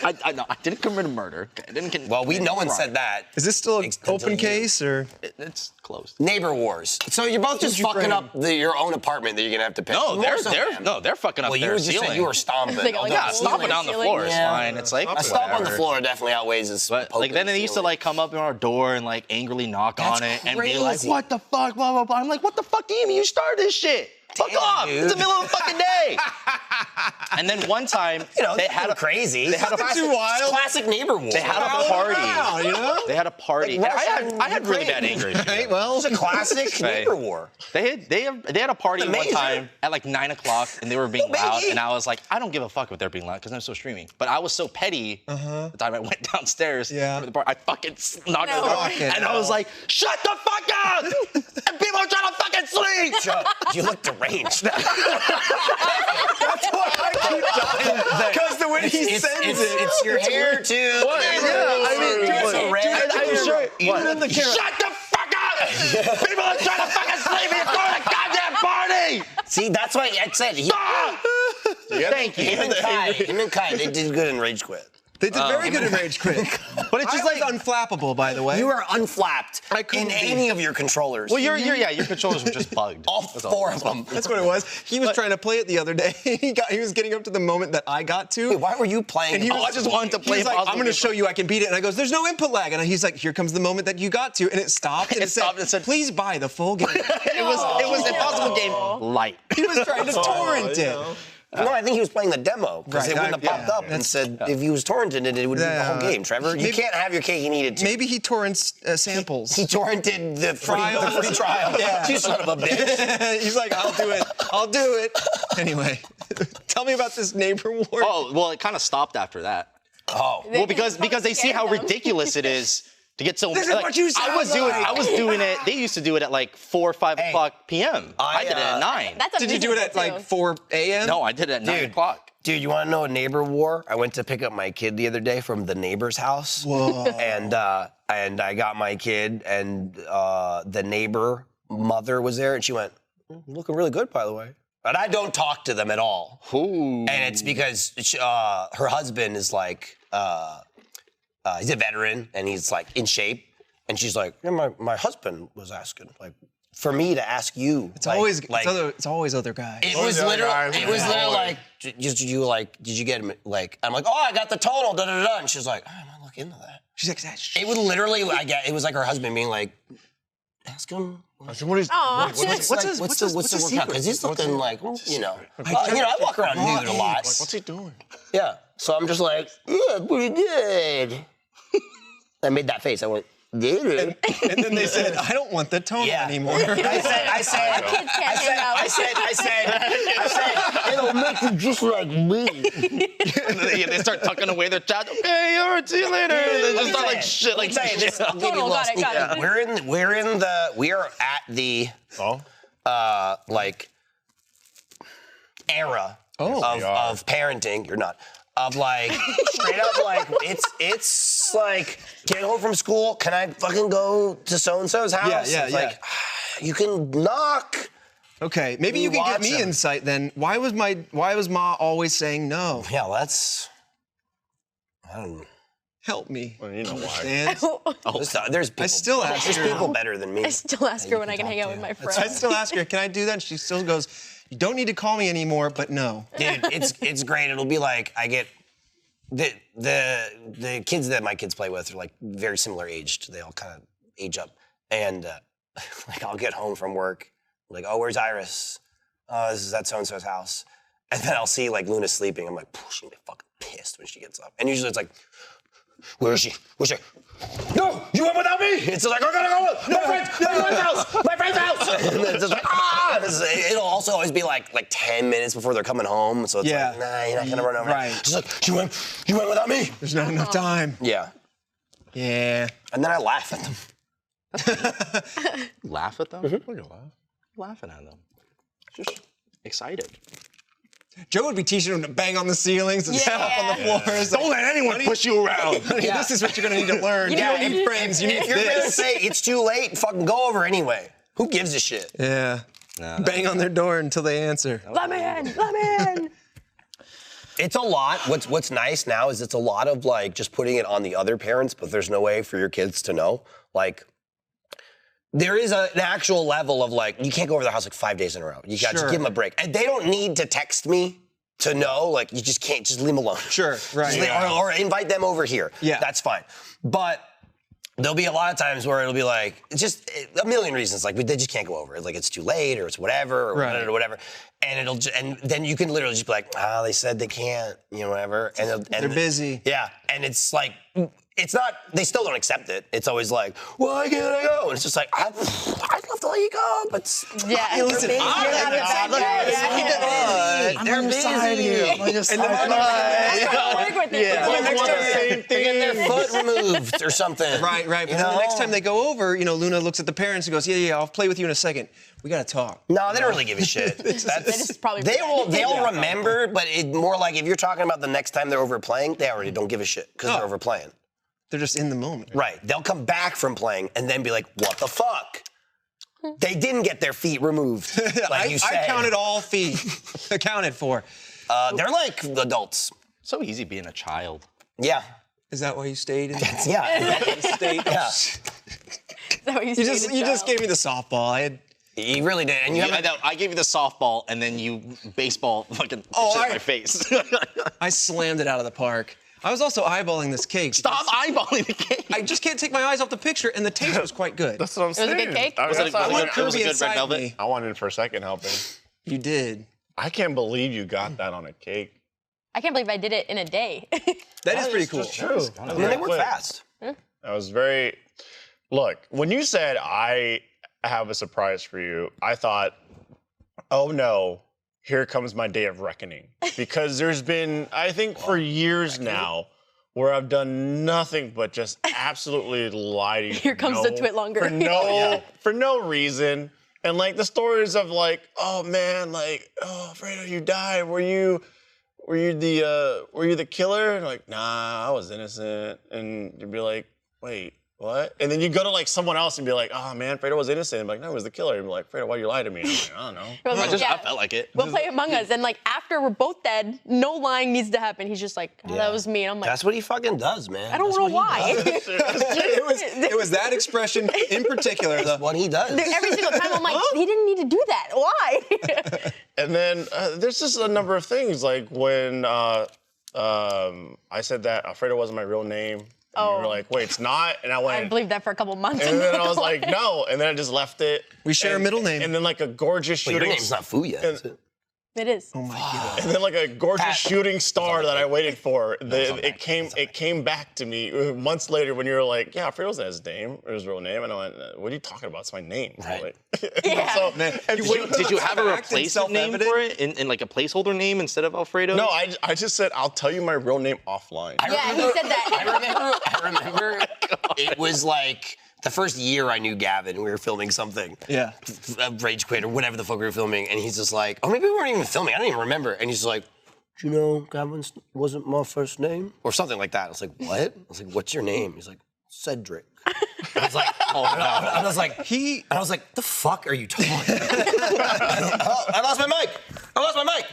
I didn't commit a murder. I didn't. Well, no one said that. Is this still an Until open you. case or? It's closed. Neighbor wars. So you're both just fucking up your own apartment that you're gonna have to pay. No, they're fucking up Well, you their were just ceiling. saying you were stomping. Like, although- Yeah, stomping on the ceiling. floor is Yeah. fine. It's like a stomp on the whatever. floor definitely outweighs as. But like then they used to like come up in our door and like angrily knock That's on it and be like, crazy. "What the fuck?" Blah blah blah. I'm like, "What the fuck do you mean you started this shit? Fuck Damn, off! dude. It's the middle of the fucking day." And then one time they had a crazy. They had a Too wild. classic neighbor war. they had a party. You know? They had a party. Like And I had really bad anger issues. Right. Well, It's a classic neighbor war. They had a party one Amazing. time at like 9 o'clock and they were being Well, loud maybe. and I was like, I don't give a fuck if they're being loud because I'm still streaming. But I was so petty the time I went downstairs Yeah. for the bar, I fucking knocked on the No. door and I was like, shut the fuck up! And people are trying to fucking sleep! Joe, you look deranged. because the way he sends it. It's your hair too. I'm sure. Even in the camera. Shut the fuck up! People are trying to fucking sleep and you're throwing a goddamn party! See, that's why I said Thank you. him and Kai, they did good in Rage Quit. They did very good in Rage Quit. But it's just I was like unflappable, by the way. You are unflapped couldn't in be. any of your controllers. well, your controllers were just bugged. all That's all. four of them. That's what it was. He was trying to play it the other day. He was getting up to the moment that I got to. Wait, why were you playing? And he was, I just wanted to play He's like, Impossible I'm going to Game. show you I can beat it. And I goes, there's no input lag. And he's like, here comes the moment that you got to. And it stopped. And It stopped and said, please buy the full game. It was Impossible Game Light. He was trying to torrent it. No, I think he was playing the demo because Right, it wouldn't have yeah, popped up and said if he was torrenting it, it would be the whole game. Trevor, you Maybe- can't have your cake and eat it too. Maybe he torrents samples. He torrented the free trial. Yeah. You son of a bitch. He's like, I'll do it. I'll do it. Anyway, tell me about this neighbor war. Oh, well, it kind of stopped after that. Oh. Well, because they see how ridiculous it is to get so. This is what you I was sound like. doing it. They used to do it at like 4 or 5 o'clock p.m. I did it at 9. That's Did you do it at unreasonable, like too. 4 a.m.? No, I did it at 9 o'clock. Dude, you want to know a neighbor war? I went to pick up my kid the other day from the neighbor's house. Whoa. And I got my kid, and the neighbor mother was there, and she went, "Looking really good, by the way." But I don't talk to them at all. Ooh. And it's because her husband is like, he's a veteran, and he's like in shape. And she's like, yeah, my husband was asking, like, for me to ask you. It's always other guys. It was other literally, guys, it was man. literally like, did you get him? Like, I'm like, oh, I got the tonal, da da da. And she's like, I might look into that. She's like, that shit. It would literally, it was like her husband being like, ask him. I said, what is? Aw. What's What's the workout? secret? Because he's looking like, you know, I walk around nude a lot. What's he doing? Yeah. So I'm just like, yeah, pretty good. I made that face. I went, dude. And then they said, I don't want the tone Yeah. anymore. I said, Kids can't hang out. I said, it'll make you just like me. They start tucking away their chat. Okay, all right, see you later. And they just start like shit, like Let me tell you this. I'll give you a Total, little got it, sneak got peek. it. We are at the Oh. like era we are. of parenting. You're not. Of like straight up like it's like getting home from school. Can I fucking go to so and so's house? Yeah, It's yeah. like you can knock. Okay, maybe you can give Watch me him. insight then. Why was Ma always saying no? Yeah, well, that's. I don't know. Help me. Well, you know why. Understand? There's people. still ask There's her. people better than me. I still ask her when I can hang out with my friends. I still ask her, can I do that? And she still goes, you don't need to call me anymore, but no. Dude, it's great. It'll be like I get the kids that my kids play with are like very similar aged. They all kind of age up, and like I'll get home from work, like, oh, where's Iris? Oh, this is at so and so's house, and then I'll see like Luna sleeping. I'm like, she's gonna be fucking pissed when she gets up. And usually it's like, where is she? Where's she? No, you went without me. It's like, I gotta go. My friend's house. My friend's house. And then it's just like, ah. It'll also always be like 10 minutes before they're coming home. So it's Yeah. like, nah, you're not gonna run over. Right. She's like, you went without me. There's not enough time. Yeah. Yeah. And then I laugh at them. Laugh at them? Look at that. Laughing at them. Just excited. Joe would be teaching him to bang on the ceilings and step up on the floors. Don't let anyone push you around. Honey, this is what you're gonna need to learn. You don't need friends, you need If you're gonna this. say it's too late, fucking go over anyway. Who gives a shit? Yeah. Bang on their door until they answer. Let me in! Let me in! It's a lot. What's nice now is it's a lot of like just putting it on the other parents, but there's no way for your kids to know. Like, there is an actual level of like, you can't go over their house like 5 days in a row. You got to give them a break. And they don't need to text me to know. Like, you just can't, just leave them alone. Sure, right. Or invite them over here. Yeah. That's fine. But there'll be a lot of times where it'll be like, it's just a million reasons. Like, they just can't go over. Like, it's too late or it's whatever or whatever. And and then you can literally just be like, they said they can't, whatever. And They're busy. Yeah. And it's like, it's not, they still don't accept it. It's always like, why can't I go? And it's just like, I'd love to let you go, but Yeah. Hey, listen, You're not they're busy. And then work with it. Yeah. Next time they get their foot removed or something. Right. But then the next time they go over, Luna looks at the parents and goes, yeah, I'll play with you in a second. We gotta talk. No, they don't really give a shit. just probably they'll remember, but it more like if you're talking about the next time they're over playing, they already don't give a shit because they're over playing. They're just in the moment. Right. They'll come back from playing and then be like, what the fuck? They didn't get their feet removed, like you said. I counted all feet. Accounted for. They're like adults. So easy being a child. Yeah. Is that why you stayed in Yeah. the state? Yeah. You just gave me the softball. You really did. And I gave you the softball, and then you baseball fucking shit in my face. I slammed it out of the park. I was also eyeballing this cake. Stop eyeballing the cake. I just can't take my eyes off the picture, and the taste was quite good. That's what I'm saying. was a good cake? I, Was it that's a why good- I, was it good red inside velvet? me. I wanted in for a second helping. You did. I can't believe you got that on a cake. I can't believe I did it in a day. That is pretty cool. True. I mean, they work fast. I was very. Look, when you said I have a surprise for you, I thought, oh no, here comes my day of reckoning. Because there's been, I think, for years now, where I've done nothing but just absolutely lie to you. Here comes the twit longer. For no reason. And like the stories of like, oh man, like, oh Alfredo, you died. Were you the killer? And like, nah, I was innocent. And you'd be like, wait, what? And then you go to like someone else and be like, oh man, Fredo was innocent. I'm like, no, he was the killer. You'd be like, Fredo, why'd you lie to me? I'm like, I don't know. I felt like it. We'll play Among Us, and like after we're both dead, no lying needs to happen. He's just like, that was me. And I'm like, That's what he fucking does, man. I don't know why. It was that expression in particular. That's what he does. Every single time I'm like, he didn't need to do that. Why? And then there's just a number of things like when I said that Alfredo wasn't my real name. And you were like, wait, it's not? And I went. I believed that for a couple months. And then I was like, no. And then I just left it. We share a middle name. And then like a gorgeous Wait, shooting. your name's not Fooya, is it? It is. Oh my God. And then like a gorgeous shooting star that I waited for. It came back to me months later when you were like, yeah, Alfredo's not his name, or his real name. And I went, what are you talking about? It's my name. Right. Yeah. So, Did you have a Fact and replacement name self-evident? for it? In like a placeholder name instead of Alfredo? no, I just said, I'll tell you my real name offline. Yeah, he said that. I remember it was like the first year I knew Gavin, we were filming something. Yeah. Rage Quit or whatever the fuck we were filming. And he's just like, oh, maybe we weren't even filming. I don't even remember. And he's just like, do you know Gavin wasn't my first name? Or something like that. I was like, what? I was like, what's your name? He's like, Cedric. I was like, oh, no. I was like, and I was like, the fuck are you talking about? I lost my mic.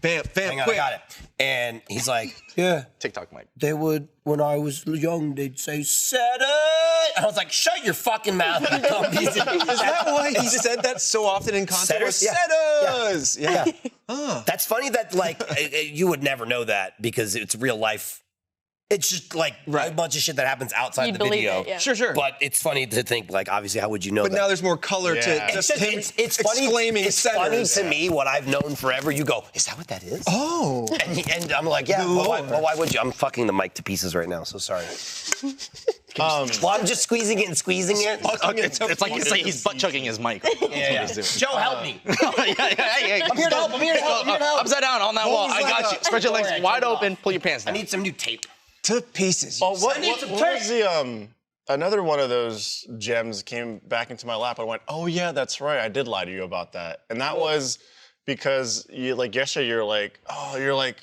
Bam, Hang on, quick. I got it. And he's like, yeah. TikTok mic. They would, when I was young, they'd say, set it. And I was like, shut your fucking mouth, you dumb piece of shit. Is that why he said that so often in content? Setters? Yeah. Setters! Yeah. That's funny that, like, you would never know that because it's real life. It's just, like, a bunch of shit that happens outside You'd the believe video. it, yeah. Sure. But it's funny to think, like, obviously, how would you know But that? now there's more color Yeah. to just him it's funny. exclaiming It's funny Setters. to me what I've known forever. You go, is that what that is? Oh. And I'm like, yeah. Good Well, Lord. why would you? I'm fucking the mic to pieces right now. So sorry. Well, I'm just squeezing it and squeezing it. It's like he's butt chugging his mic. Yeah. Joe, help me. Yeah. I'm here to help. I'm here to help. Upside down on that wall. I got you. Spread your legs Don't worry, wide take it open. Pull your pants I down. need some new tape. To pieces. Oh, what was the another one of those gems came back into my lap. I went, oh yeah, that's right. I did lie to you about that, and that was because you like yesterday. You're like, oh, you're like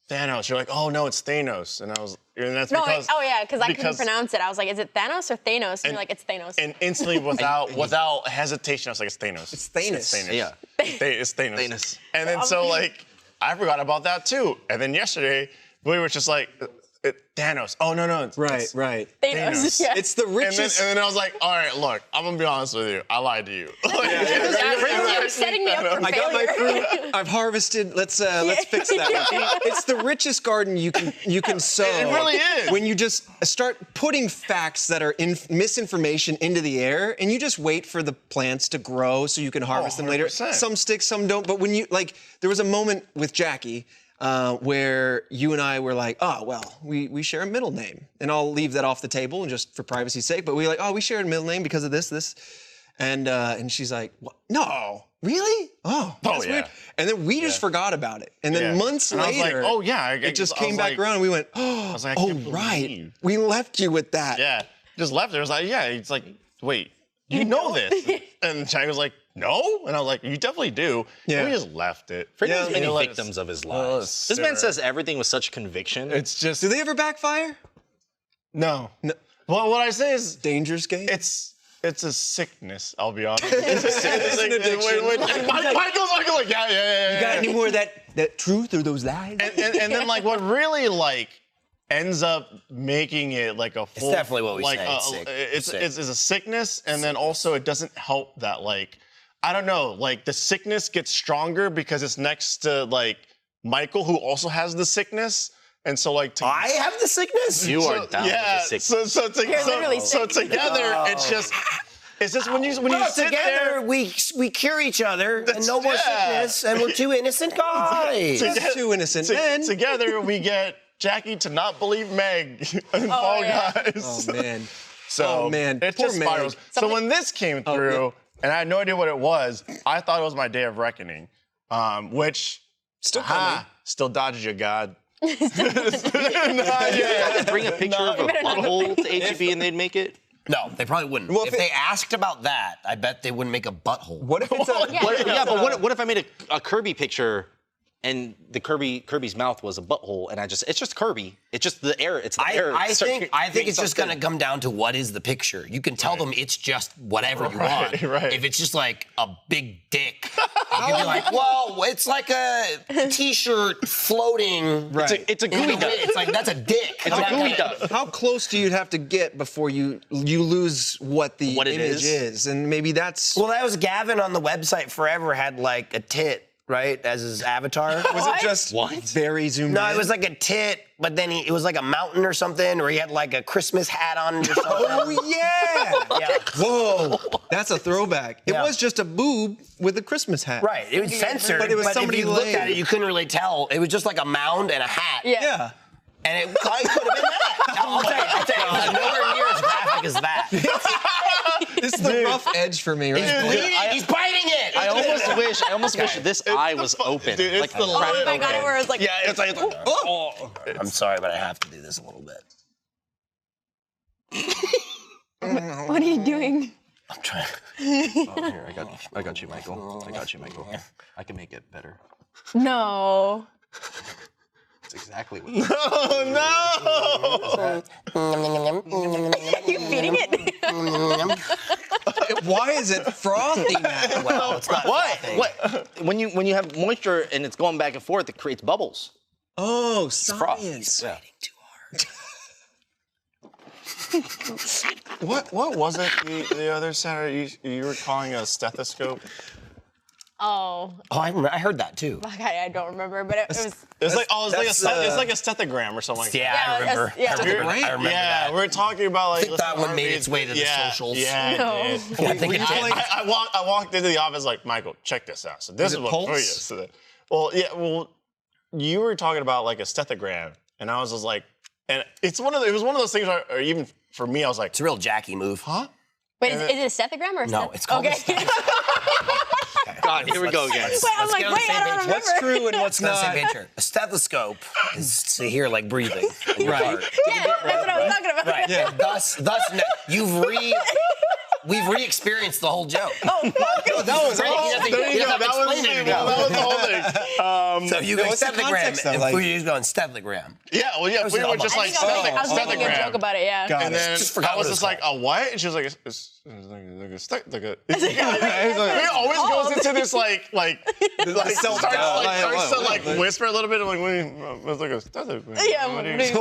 Thanos. You're like, oh no, it's Thanos, and that's No, because because I couldn't pronounce it. I was like, is it Thanos or Thanos? And you're like, it's Thanos. And instantly, without hesitation, I was like, it's Thanos. It's Thanos. It's Thanos. Yeah. It's Thanos. Thanos. And then so like. I forgot about that too. And then yesterday, we were just like, Thanos. Oh, no. It's Right. Thanos. Yeah. It's the richest. And then I was like, all right, look, I'm gonna be honest with you. I lied to you. You're setting me up for I got my failure. fruit. I've harvested. Let's fix that one. It's the richest garden you can sow. It really is. When you just start putting facts that are misinformation into the air, and you just wait for the plants to grow so you can harvest them later. 100%. Some stick, some don't. But when you there was a moment with Jackie. Where you and I were like, oh, well, we share a middle name. And I'll leave that off the table and just for privacy's sake. But we we share a middle name because of this. And she's like, what? No, really? Oh, that's yeah. weird. And then we just forgot about it. And then months And I was later, like, oh, yeah. it just I came was back like- around and we went, I was like, I oh, can't right. believe. We left you with that. Yeah, just left it. It was like, yeah. It's like, wait, you know this? And Chang was like, no. And I was like, you definitely do. Yeah. And we just left it. Freddie has many let victims us- of his let us lies. This man simmer. says everything with such conviction. It's just Do they ever backfire? no. Well, what I say is, Dangerous game? it's a sickness. I'll be honest. It's a sickness. an addiction. Michael's like, yeah. You got any more of that truth or those lies? And then like what really like ends up making it like a full. definitely what we like say, it's sick. It's Sick. it's a sickness, and then also it doesn't help that like I don't know, like the sickness gets stronger because it's next to like Michael who also has the sickness, and so like I have the sickness? You are down yeah, with the sickness. so together it's just when you sit together there. we cure each other and no more yeah. sickness and we're two innocent guys. Two innocent men. Together we get Jackie to not believe Meg and Fall yeah. Guys. Oh, man. So Oh, man. it Poor just Meg. spirals. So when this came through, and I had no idea what it was, I thought it was my day of reckoning, which Still coming. still dodges you, God. Bring a picture of a butthole to HEB and they'd make it. No, they probably wouldn't. Well, if if they asked about that, I bet they wouldn't make a butthole. What if it's a... But what if I made a Kirby picture and the Kirby's mouth was a butthole and it's just Kirby. It's just the air. It's the air. I think it's just gonna come down to what is the picture. You can tell them it's just whatever you want. Right. If it's just like a big dick, you can be like, well, it's like a t-shirt floating. Right. It's a gooey duck. It's like that's a dick. It's a gooey duck. How close do you have to get before you lose what the What it image is? And maybe that's... Well, that was Gavin on the website forever had like a tit, right, as his avatar. Was it just very zoomed in? No, it was like a tit, but then it was like a mountain or something, or he had like a Christmas hat on or something. Oh, yeah! Yeah. Whoa, that's a throwback. It Yeah. was just a boob with a Christmas hat. Right, it was censored, But it was somebody if you looked at laying. it, you couldn't really tell. It was just like a mound and a hat. Yeah. And it could have been that. I'll tell you, it was nowhere near as graphic as that. It's the rough edge for me, right? He's bleeding, he's biting it. I almost wish this eye was open. Dude, it's like the Oh my god, where it's like, Yeah, it's like I'm sorry, but I have to do this a little bit. what are you doing? I'm trying. Oh, here, I got you, Michael. I can make it better. No. That's exactly what. Are you feeding it? Why is it frothy now? Well, it's not frothing. What? When you have moisture and it's going back and forth, it creates bubbles. Oh, froth. science. Yeah. what was it the other Saturday you were calling a stethoscope? Oh, Oh, I heard that too. okay, I don't remember, but it was. It's like it's that's, like a stethegram or something like that. Yeah, I remember. yeah. I remember Yeah, that. we're talking about like. I think that one made its way to the socials. Yeah, No. it did. I think it did. I walked into the office like, Michael, check this out. So this is it what Pulse? Fooya is. So well, you were talking about like a stethegram, and I was just like, and it was one of those things where, or even for me, I was like, It's a real Jackie move. huh? Wait, is it a stethegram or a No, it's called a okay. God, here we go again. Wait, I'm like, get on the wait, same I don't page. remember. What's true and what's It's not the not? same picture. A stethoscope is to hear like breathing in your Right. heart. Yeah, that's what I was talking about. Right. Yeah. Thus, you've we've re-experienced the whole joke. That was There you go. That was the whole thing. So you go what's the Stethlegram, context, though? and Like- Fuya's going Stethlegram. Yeah, well, yeah, we were just I like think I was making a joke Stethlegram. about it, yeah. Got And then Just forgot I what was it just was like, a what? And she was like, it's it always goes into this like starts to like whisper a little bit. I'm like, it's like a Stethlegram. Yeah, what do you mean?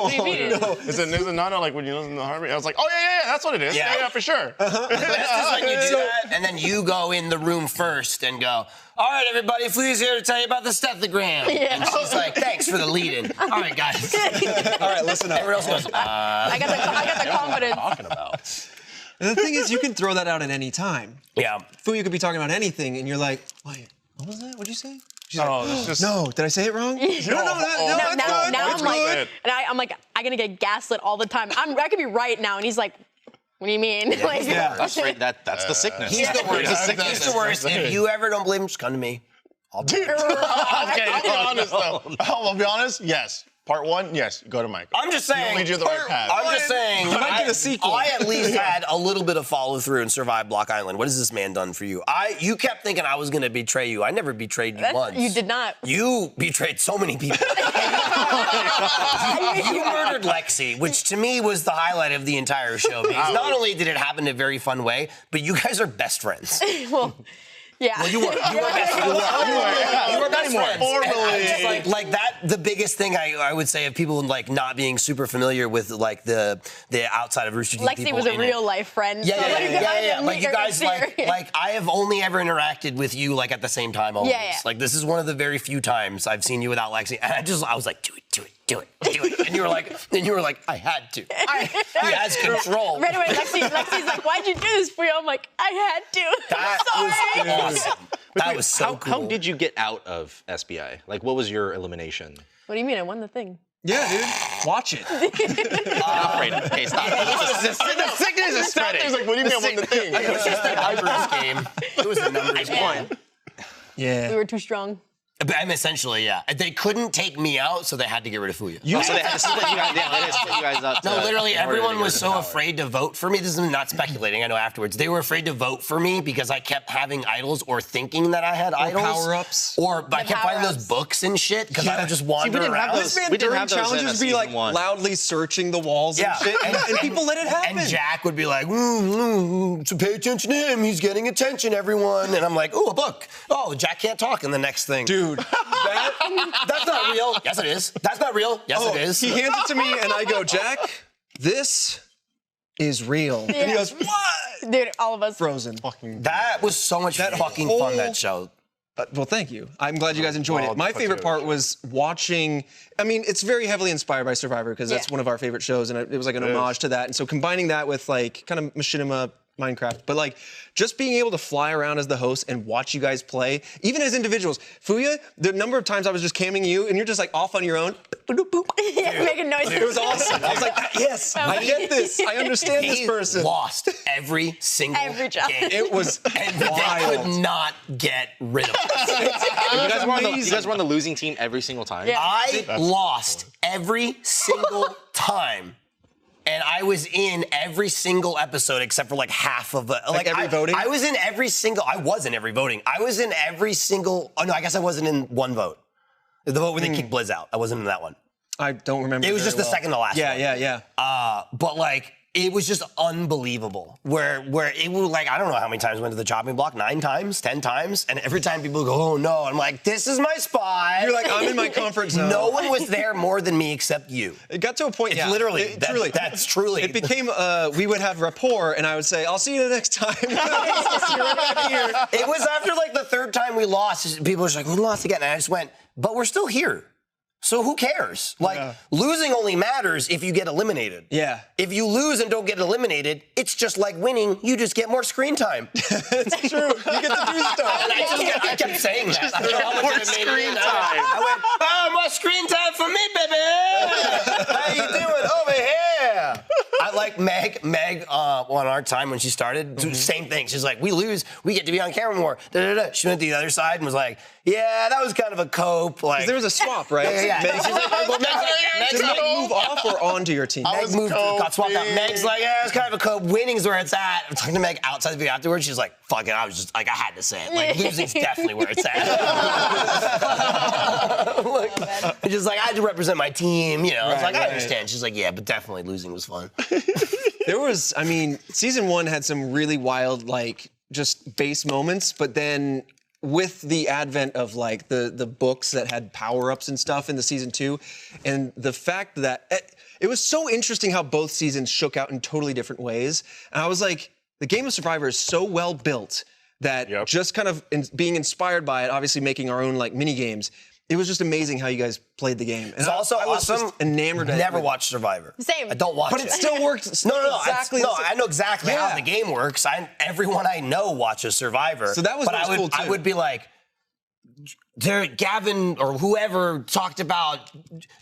Is it not like when you listen to the heartbeat? I was like, oh yeah, that's what it is. Yeah. Yeah, for sure. Best is when you do that, and then you go in the room first and go, all right, everybody, Fooya's here to tell you about the Stethlegram. Yeah. And she's like, thanks for the lead-in. All right, guys. All right, listen up. Everyone else goes, I got the confidence. Talking about. And the thing is, you can throw that out at any time. yeah. Fooya could be talking about anything, and you're like, wait, what was that? What'd you say? She's like, Oh, that's just no, did I say it wrong? No, that's good. I'm like, I'm gonna get gaslit all the time. I could be right now, and he's like, what do you mean? Like, Yeah. That's right. That's the sickness. He's the worst. Yeah, He's the worst. If you ever don't believe him, just come to me. I'll do it. Okay, I'll be honest though. I'll be honest. Yes. Part 1, yes. Go to Mike. I'm just saying. lead you the right path. I'm just saying. You might get a sequel. I at least had a little bit of follow through and survived Block Island. What has this man done for you? You kept thinking I was going to betray you. I never betrayed you once. You did not. You betrayed so many people. You murdered Lexi, which to me was the highlight of the entire show. Because not only did it happen in a very fun way, but you guys are best friends. Well, yeah. Well, you were best friends. You were best friends. Formally. And I just like that. The biggest thing I would say of people like not being super familiar with like the outside of Rooster Teeth Lexi people was a in real it. life friend. Yeah, so yeah, like, yeah, I yeah. didn't Like meet you her guys, like experience. I have only ever interacted with you like at the same time always. Yeah. Like this is one of the very few times I've seen you without Lexi, and I was like, do it, and you were like, I had to. He has control. Right away, Lexi's like, why'd you do this for you? I'm like, I had to. That I'm sorry. was awesome. That was so cool. How did you get out of SBI? Like, what was your elimination? What do you mean? I won the thing. Yeah, dude. Watch it. Alfredo, okay, stop. The sickness is spreading. He's like, what do you mean I won the thing? It was just a numbers game. It was a numbers game. Yeah. We were too strong. But I'm essentially, yeah. They couldn't take me out, so they had to get rid of Fooya. So they had to split you guys. Yeah, they had to split you guys up. No, literally, in order to everyone get was rid of so the power. afraid to vote for me. This is not speculating. I know afterwards. They were afraid to vote for me because I kept having idols or thinking that I had idols. power-ups. Or I kept finding those power-ups. books and shit because I would just wander didn't have around. those. This man We didn't during have those in challenges be like season one. loudly searching the walls Yeah. and shit, and people let it happen. And Jack would be like, so pay attention to him. He's getting attention, everyone. And I'm like, ooh, a book. Oh, Jack can't talk. And the next thing. Dude, That's not real. Yes, it is. That's not real. Yes, it is. He hands it to me, and I go, Jack, this is real. And he goes, what? Dude, all of us. Frozen. That was so much fucking fun, that show. Well, thank you. I'm glad you guys enjoyed it. My favorite part was watching. I mean, it's very heavily inspired by Survivor because that's one of our favorite shows, and it was like an homage to that. And so combining that with like kind of machinima Minecraft, but like just being able to fly around as the host and watch you guys play, even as individuals. Fooya, the number of times I was just camming you, and you're just like off on your own. Yeah, making noises. It was awesome. I was like, yes, I get this. I understand this He person. lost every single job. game. It was and they wild. could not get rid of us. You guys were on the losing team every single time? Yeah. I lost every single time. And I was in every single episode except for like half of the every voting? I was in every single. I was in every voting. I was in every single. Oh no, I guess I wasn't in one vote. The vote where they kicked Blizz out. I wasn't in that one. I don't remember. It was very just the well. second to last one. Yeah. But like it was just unbelievable. Where it was like I don't know how many times we went to the chopping block. 9 times, 10 times, and every time people go, oh no, I'm like, this is my spot. You're like, I'm in my comfort zone. No one was there more than me except you. It got to a point. It's literally truly. That's truly. It became we would have rapport, and I would say, "I'll see you the next time." I'll see you right back here. It was after like the third time we lost. People were just like, we lost again, and I just went, but we're still here. So who cares? Like, losing only matters if you get eliminated. Yeah. If you lose and don't get eliminated, it's just like winning. You just get more screen time. It's true. You get to do stuff. And I kept saying that. I don't know how much it made me. I went, oh, more screen time for me, baby. How you doing over here? I like Meg on our time when she started, same thing. She's like, we lose, we get to be on camera more. She went to the other side and was like, yeah, that was kind of a cope. Like There was a swap, right? Yeah. She's like, well, Did Meg move off or onto your team? I Meg was moved, got swapped out. coping. Meg's like, yeah, it's kind of a code. Winning's where it's at. I'm talking to Meg outside the video afterwards. She's like, fuck it. I was just like, I had to say it. Like, losing's definitely where it's at. Like, just like, I had to represent my team. You know, it's like, I understand. She's like, yeah, but definitely losing was fun. There was, I mean, season 1 had some really wild, like, just base moments, but then with the advent of like the books that had power-ups and stuff in the season 2, and the fact that it was so interesting how both seasons shook out in totally different ways. And I was like, the game of Survivor is so well built that just kind of being inspired by it, obviously making our own like mini games. It was just amazing how you guys played the game. And It's also I was awesome. just enamored. Never watched Survivor. Same. I don't watch But it still worked. No, exactly. I know exactly how Yeah. the game works. Everyone I know watches Survivor. So that was but what was cool, too. I would be like, Gavin or whoever talked about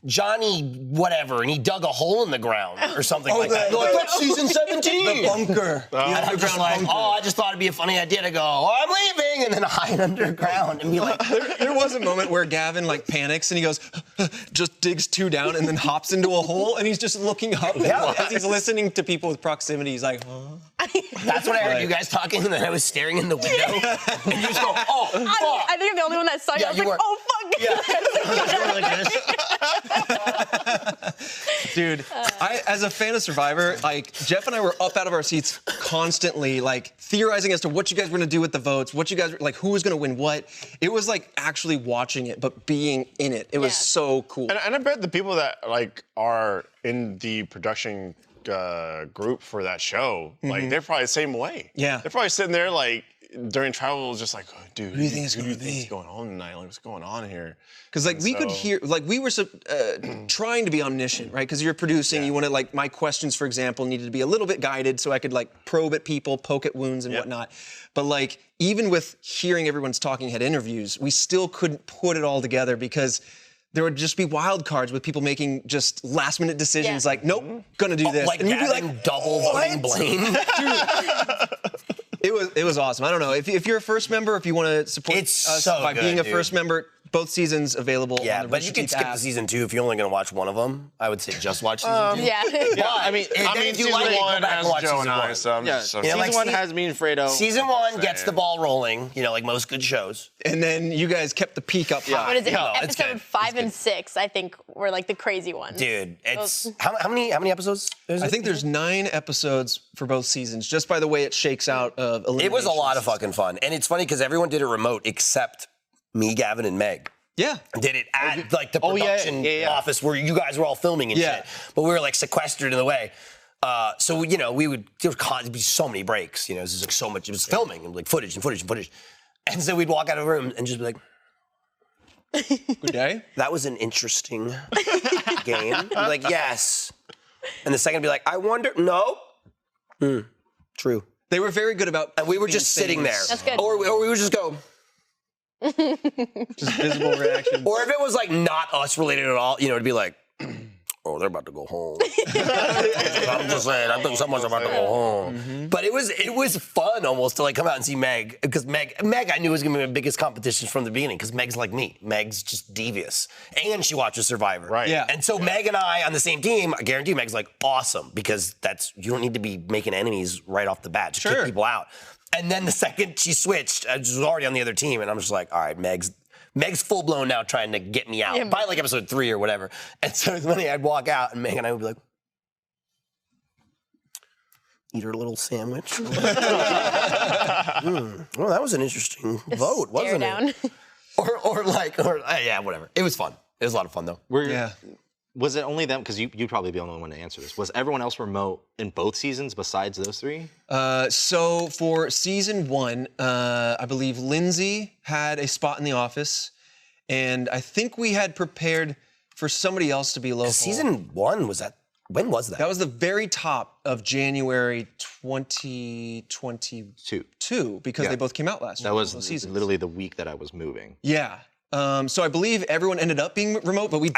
Johnny whatever, and he dug a hole in the ground or something like that. You're like, that's season 17. The bunker. The And I'm just underground like, bunker. oh, I just thought it'd be a funny idea to go, oh, I'm leaving, and then hide underground and be like, There was a moment where Gavin like panics and he goes, just digs 2 down and then hops into a hole and he's just looking up as he's listening to people with proximity. He's like, huh? that's when I heard you guys talking, and then I was staring in the window, and you just go, oh, fuck. I think I'm the only one that saw you. Yeah, I was you like, were. oh fuck. Dude, as a fan of Survivor, like Jeff and I were up out of our seats constantly, like theorizing as to what you guys were gonna do with the votes, what you guys like, who was gonna win what. It was like actually watching it, but being in it. It was so cool. And I bet the people that like are in the production group for that show, like they're probably the same way. Yeah. They're probably sitting there like during travel, just like, oh, dude, Who do you think it's who do gonna you think's be? going on tonight? Like, what's going on here? Because like we could hear, like we were trying to be omniscient, right? Because you're producing, you want to like my questions, for example, needed to be a little bit guided so I could like probe at people, poke at wounds and whatnot. But like even with hearing everyone's talking head interviews, we still couldn't put it all together because there would just be wild cards with people making just last minute decisions like, nope, gonna do this. Like and you'd be Gavin like, double voting Blaine. It was awesome. I don't know. If you're a first member, if you want to support It's us so by good, being a dude. first member, both seasons available Yeah, on the but you can Rooster Teeth skip app. the season 2 if you're only gonna watch one of them. I would say just watch season 2. Yeah. But, I mean, if you season like it, go 1 back and has watch Joe season and I, 1. so I'm just so Yeah, Season like 1 se- has me and Fredo. Season 1 gets the ball rolling, you know, like most good shows. And then you guys kept the peak up high. What is it? No, it's good. Episode 5 and 6, I think, were like the crazy ones. Dude, it's how many episodes? I think there's 9 episodes for both seasons, just by the way it shakes out of eliminations. it was a lot of fucking fun, and it's funny because everyone did it remote except me, Gavin, and Meg. Yeah. Did it at like the Oh, yeah, production yeah. office where you guys were all filming and Yeah. shit, but we were like sequestered in the way. So you know, there'd be so many breaks. You know, it was just like so much. It was filming and like footage and footage and footage, and so we'd walk out of the room and just be like, Good day. "That was an interesting game." I'd be like, "Yes," and the second would be like, "I wonder." No. True. They were very good about. And we were keeping just sitting there, things- That's good. or we would just go. Just visible reactions. Or if it was like not us related at all, you know, it'd be like, oh, they're about to go home. I'm just saying, I think someone's about to go home. But it was fun almost to like come out and see Meg, because Meg I knew was gonna be my biggest competition from the beginning, because Meg's like me. Meg's just devious. And she watches Survivor. Right. Yeah. And so Meg and I on the same team, I guarantee Meg's like awesome, because you don't need to be making enemies right off the bat. Just Sure. kick people out. And then the second she switched, I was already on the other team, and I'm just like, all right, Meg's full blown now trying to get me out by like episode 3 or whatever. And so it's funny, I'd walk out and Meg and I would be like, eat her little sandwich. Well, that was an interesting vote, Stare wasn't down. it? Or yeah, whatever. It was fun. It was a lot of fun though. Yeah. Was it only them? Because you'd probably be the only one to answer this. Was everyone else remote in both seasons besides those 3? So for season 1, I believe Lindsay had a spot in the office, and I think we had prepared for somebody else to be local. Season 1 was that? When was that? That was the very top of January 2022, because they both came out last year. That was those seasons. literally the week that I was moving. Yeah. So I believe everyone ended up being remote, but we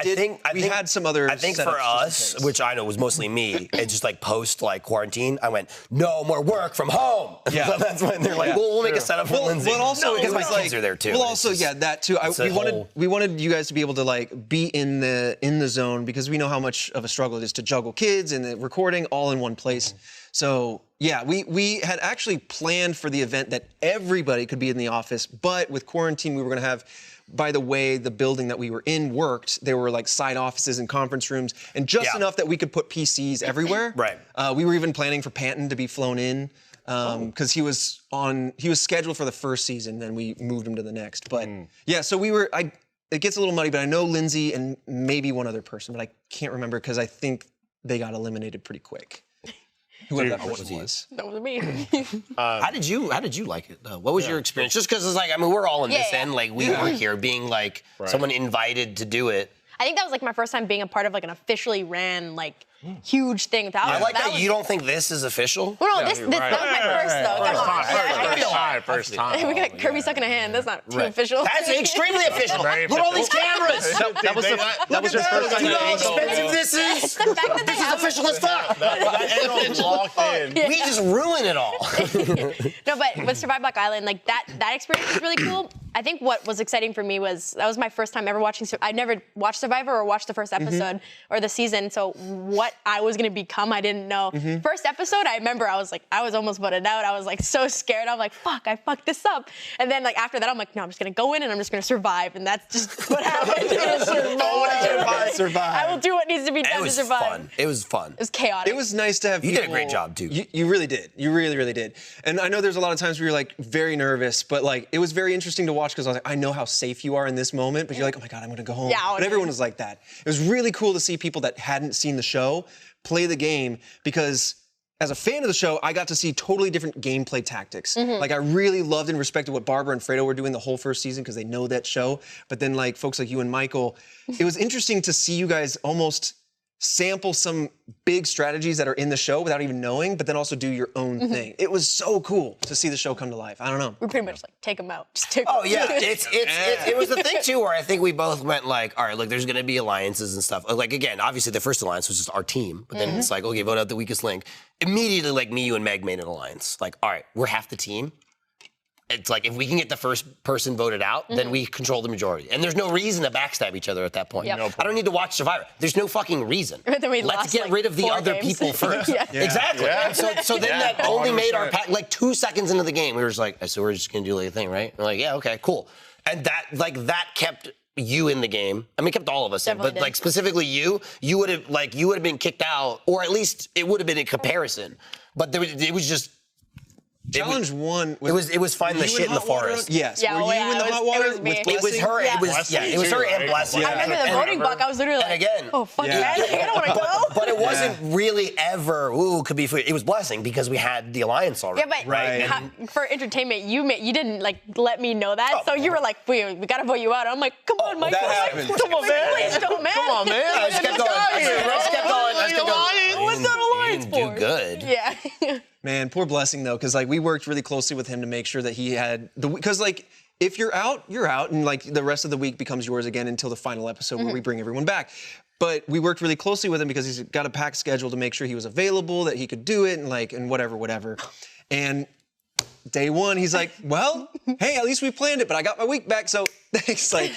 had some other. I think setups for just in us, case. which I know was mostly me, it's just like post quarantine, I went, no more work from home. Yeah. So that's when they're like, we'll make a setup for Lindsay. But also, because it my was kids are there too. Well, and also, it's just- that too. it's a We wanted you guys to be able to like be in the zone because we know how much of a struggle it is to juggle kids and the recording all in one place. So yeah, we had actually planned for the event that everybody could be in the office, but with quarantine, we were going to have. By the way, the building that we were in worked. There were like side offices and conference rooms, and just enough that we could put PCs everywhere. Right. We were even planning for Panton to be flown in because he was scheduled for the first season. Then we moved him to the next. But yeah, so we were. It gets a little muddy, but I know Lindsay and maybe one other person, but I can't remember because I think they got eliminated pretty quick. Whoever that person was. That was me. How did you like it though? What was your experience? Just because it's like, I mean, we're all in this end. Like we were here being like someone invited to do it. I think that was like my first time being a part of like an officially ran like huge thing. I like that you don't think this is official. Well, no, that was my first though. First time. We got Kirby stuck in a hand. That's not too official. That's extremely official. Very Look at all these cameras. That was your first time. You know how expensive this is? It's the fact that This is official as fuck. That angle locked in. We just ruin it all. No, but with Survive Black Island, like that experience was really cool. I think what was exciting for me was that was my first time ever watching. I'd never watched Survivor or watched the first episode or the season. So what I was gonna become, I didn't know. First episode, I remember I was almost voted out. I was like so scared. I'm like, fuck, I fucked this up. And then like after that, I'm like, no, I'm just gonna go in and I'm just gonna survive. And that's just what happened. Survive. I will do what needs to be done It was to survive. fun. It was fun. It was chaotic. It was nice to have You people. did a great job, too. You really did. You really, really did. And I know there's a lot of times where you're like very nervous, but like it was very interesting to watch because I was like, I know how safe you are in this moment, but you're like, oh my God, I'm gonna go home. Yeah, but everyone was like that. It was really cool to see people that hadn't seen the show play the game because as a fan of the show, I got to see totally different gameplay tactics. Like I really loved and respected what Barbara and Fredo were doing the whole first season because they know that show. But then like folks like you and Michael, it was interesting to see you guys almost sample some big strategies that are in the show without even knowing, but then also do your own thing. It was so cool to see the show come to life. I don't know. We pretty much like take them out. Just take Oh them yeah, out. it was the thing too where I think we both went like, all right, look, there's gonna be alliances and stuff. Like again, obviously the first alliance was just our team, but then it's like, okay, vote out the weakest link. Immediately, like me, you, and Meg made an alliance. Like, all right, we're half the team. It's like if we can get the first person voted out, then we control the majority. And there's no reason to backstab each other at that point. Yep. No I don't need to watch Survivor. There's no fucking reason. Then we Let's lost, get like, rid of the 4 other games. people first. Yeah. Exactly. Yeah. And so then that only made our pack like 2 seconds into the game. We were just like, so we're just gonna do like a thing, right? We're like, yeah, okay, cool. And that kept you in the game. I mean, it kept all of us Definitely in, but did. like specifically you would have been kicked out, or at least it would have been a comparison. But it was just. Challenge one. It was finding the you shit in the hot water? forest. Yes. Yeah, Were well, you yeah, in the it hot was- water it was me. with It It was Blessing? her. Yeah. It was Blessing it was her too, and right? Blessing. I remember the voting block. I was literally like, again- oh, fuck Yeah. man, I don't want to go. But it wasn't really ever. Ooh, could be. It was Blessing because we had the alliance already. Yeah, but Right. for entertainment, you didn't like let me know that, so you were like, we gotta vote you out. I'm like, come on, Michael. that I'm like, happened. come on, man. Please don't, man. Come on, man. I just kept going. I just kept going. What's that alliance You didn't for? do good. Yeah. Man, poor Blessing though, because like we worked really closely with him to make sure that he had because like if you're out, and like the rest of the week becomes yours again until the final episode where we bring everyone back. But we worked really closely with him because he's got a packed schedule to make sure he was available, that he could do it, and whatever. And day one, he's like, well, hey, at least we planned it, but I got my week back, so thanks. Like,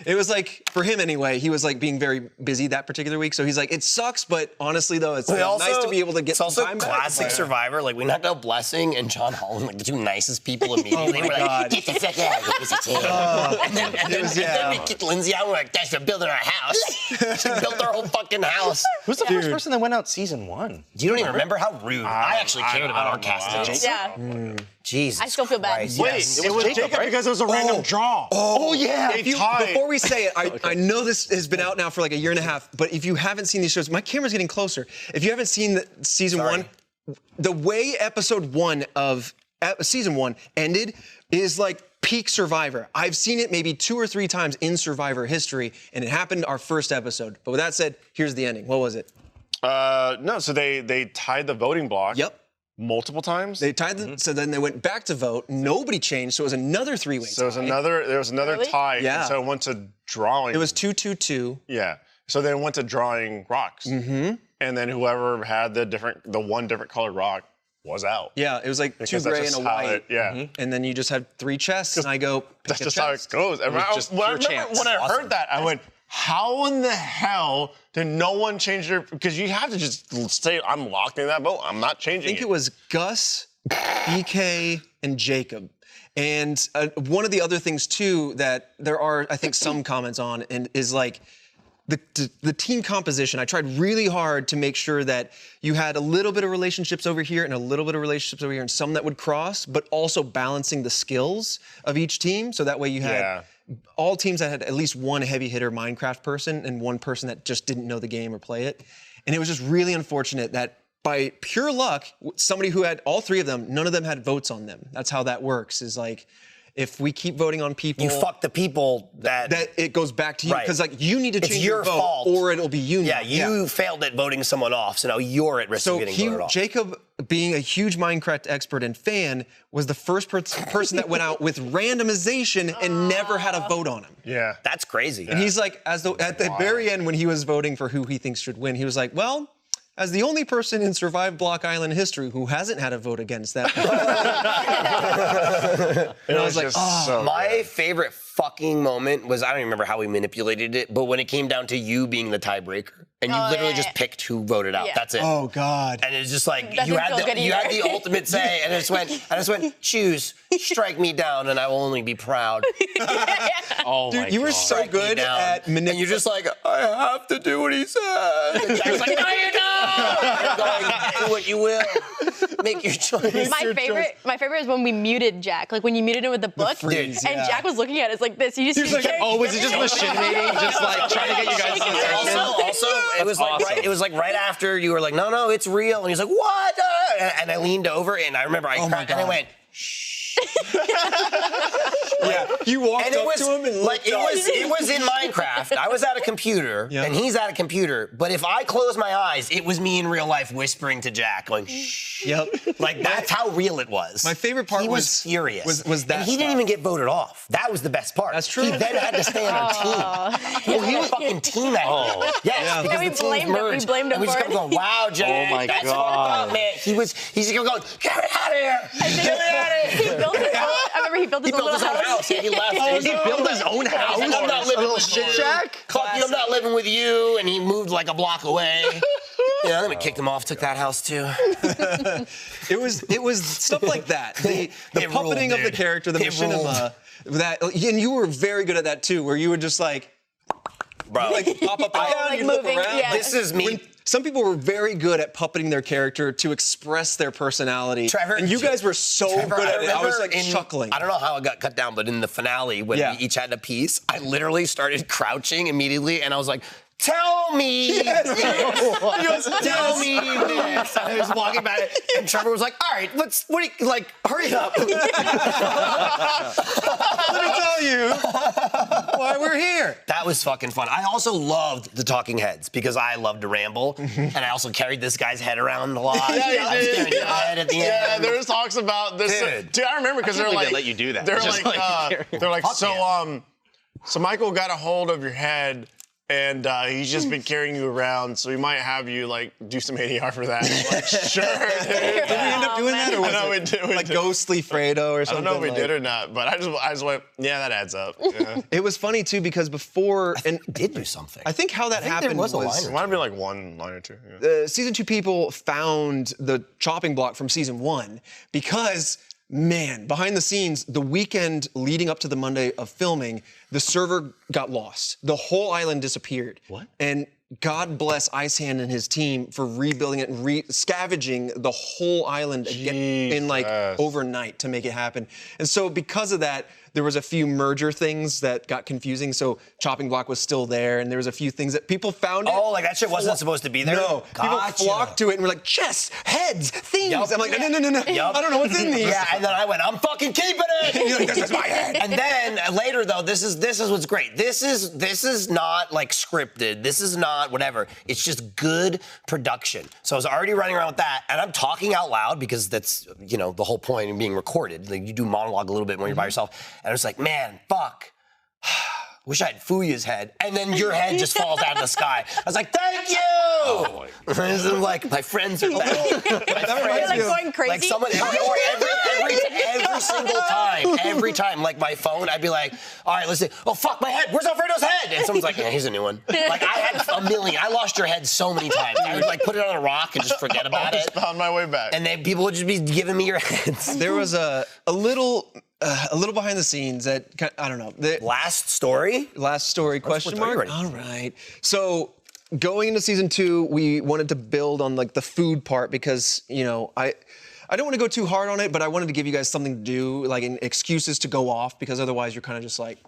it was like, for him anyway, he was like being very busy that particular week, so he's like, it sucks, but honestly though, it's nice to be able to get It's also some time classic back. Survivor. Like we knocked out Blessing and John Holland, like the two nicest people immediately. Oh my We're God. like, get the fuck out of here, this is and then we kicked Lindsay out. We're like, thanks for building our house. She built our whole fucking house. Who's the first person that went out season 1? You don't even remember how rude. I actually cared about our casting. Yeah. Jesus. I still feel bad. Christ, Wait, yes. it was Jacob because it was a random draw. Oh yeah. They tied. Before we say it, I know this has been out now for like a year and a half, but if you haven't seen these shows, my camera's getting closer. If you haven't seen season Sorry. 1, the way episode 1 of season 1 ended is like peak Survivor. I've seen it maybe 2 or 3 times in Survivor history, and it happened our first episode. But with that said, here's the ending. What was it? No, so they tied the voting block. Yep. multiple times. They tied the, so then they went back to vote. Nobody changed, so it was another three-way So tie. there was another Really? tie. Yeah. And so it went to drawing. It was 2-2-2. Yeah. So then it went to drawing rocks. Mm-hmm. And then whoever had the one different colored rock was out. Yeah, it was like Because two that's gray and just a how white. it- And then you just had three chests, and I go, That's pick a just how it chest. goes. And just when I pure remember chance. when I Awesome. heard that, I went, how in the hell did no one change their, because you have to just say, I'm locked in that boat. I'm not changing I think it was Gus, BK, and Jacob. And one of the other things too that there are, I think, some comments on, and is like the team composition. I tried really hard to make sure that you had a little bit of relationships over here and a little bit of relationships over here, and some that would cross, but also balancing the skills of each team, so that way you had all teams that had at least one heavy hitter Minecraft person and one person that just didn't know the game or play it. And it was just really unfortunate that by pure luck, somebody who had all three of them, none of them had votes on them. That's how that works, is like, if we keep voting on people, You fuck the people that it goes back to you. Right. Because like you need to It's change your your vote fault. or it'll be you now. Yeah, you failed at voting someone off, so now you're at risk So of getting voted off. Jacob, being a huge Minecraft expert and fan, was the first person that went out with randomization and never had a vote on him. Yeah. That's crazy. And he's like, at the very end when he was voting for who he thinks should win, he was like, well, as the only person in Survive Block Island history who hasn't had a vote against that. And I was like, so My favorite fucking moment was, I don't even remember how we manipulated it, but when it came down to you being the tiebreaker, and you literally just picked who voted out. Yeah. That's it. oh God. And it's just like That you didn't had feel good you had either. the ultimate say, and I just went, choose, strike me down, and I will only be proud. Oh my Dude, you were God. so Strike me good down. at And manipulating. you're just like, I have to do what he says. And Jack's like, no, you don't. I'm going, do what you will. Make your choice. My favorite is when we muted Jack. Like when you muted him with the book, freeze, and yeah. Jack was looking at us like this. You just see Oh, was it just machinating, just like trying to get you guys' attention? Also, it was like awesome. it was like right after you were like, no, it's real, and he's like, what? And I leaned over, and I remember I cried, and I went, Yeah, you walked and it up was to him and like it was in Minecraft. I was at a computer, Yeah. and he's at a computer. But if I closed my eyes, it was me in real life whispering to Jack, going, shh. Yep. Like that's how real it was. My favorite part he was was- furious. was that and he didn't stuff. even get voted off. That was the best part. That's true. He then had to stay on our team. Well, he was fucking team that year. Yes, because And we the teams blamed him. We merged. blamed him and we just for kept it. going, wow, Jack. Oh my that's God. fucked up, man. He's just going, get me out of here. Get me out of he here. built his own. I remember he built his He own built his little own house. Yeah, he left. Oh, he built his own house? I'm not living with shit you. shack? Fuck you, I'm not living with you. And he moved like a block away. Yeah, then we kicked him off, took that house too. It was stuff like that. The It puppeting ruled, of the dude. character, the It machinima, that, and you were very good at that too, where you would just like Bro, pop up and down, like you look moving, around. yeah. this is me. When some people were very good at puppeting their character to express their personality, Trevor, and you guys were so Trevor, good at it. I was remember like chuckling. I don't know how it got cut down, but in the finale, when Yeah. we each had a piece, I literally started crouching immediately, and I was like, tell me this. He goes, tell me this. And I was walking back, and Trevor was like, all right, hurry up. Let me tell you why we're here. That was fucking fun. I also loved the talking heads because I love to ramble, and I also carried this guy's head around a lot. Yeah, you I was did. carrying your head at the Yeah, end. there's talks about this. Dude. I remember because they're believe like, they let you do that. They're Just like, like- they're like, Fuck so yeah. so Michael got a hold of your head, and he's just been carrying you around, so we might have you like do some ADR for that. I'm like, sure, dude. Did we end up doing that, or was I know it we did. like Ghostly Fredo or I something? don't know if we like- did or not, but I just went, yeah, that adds up. Yeah. It was funny too because before, and We did do something. I think how that think there happened was a line It or might have been like one line or two. Yeah. season 2 people found the chopping block from season 1 because, man, behind the scenes, the weekend leading up to the Monday of filming, the server got lost. The whole island disappeared. What? And God bless Icehand and his team for rebuilding it and scavenging the whole island again in like Jesus. overnight to make it happen. And so because of that, there was a few merger things that got confusing. So chopping block was still there, and there was a few things that people found. Oh, like that shit wasn't supposed to be there? No, people Gotcha. flocked to it and were like, chests, heads, things. Yup. I'm like, no. Yup. I don't know what's in these. Yeah, and then I went, I'm fucking keeping it. And you're like, this is my head. And then later though, this is what's great. This is not like scripted. This is not whatever. It's just good production. So I was already running around with that, and I'm talking out loud because that's the whole point of being recorded. Like you do monologue a little bit when you're by yourself, and I was like, man, fuck. Wish I had Fooya's head, and then your head just falls out of the sky. I was like, "Thank you." Oh, I'm like, my friends are back. You're like going crazy. Like someone every single time, like my phone, I'd be like, "All right, let's see. Oh fuck, my head. Where's Alfredo's head?" And someone's like, "Yeah, here's a new one." Like I had a million. I lost your head so many times. I would like put it on a rock and just forget about it. Found my way back. And then people would just be giving me your heads. There was a little behind the scenes that I don't know. Last story question mark. Ready. All right. So going into season 2, we wanted to build on like the food part because I don't want to go too hard on it, but I wanted to give you guys something to do, like excuses to go off, because otherwise you're kind of just like.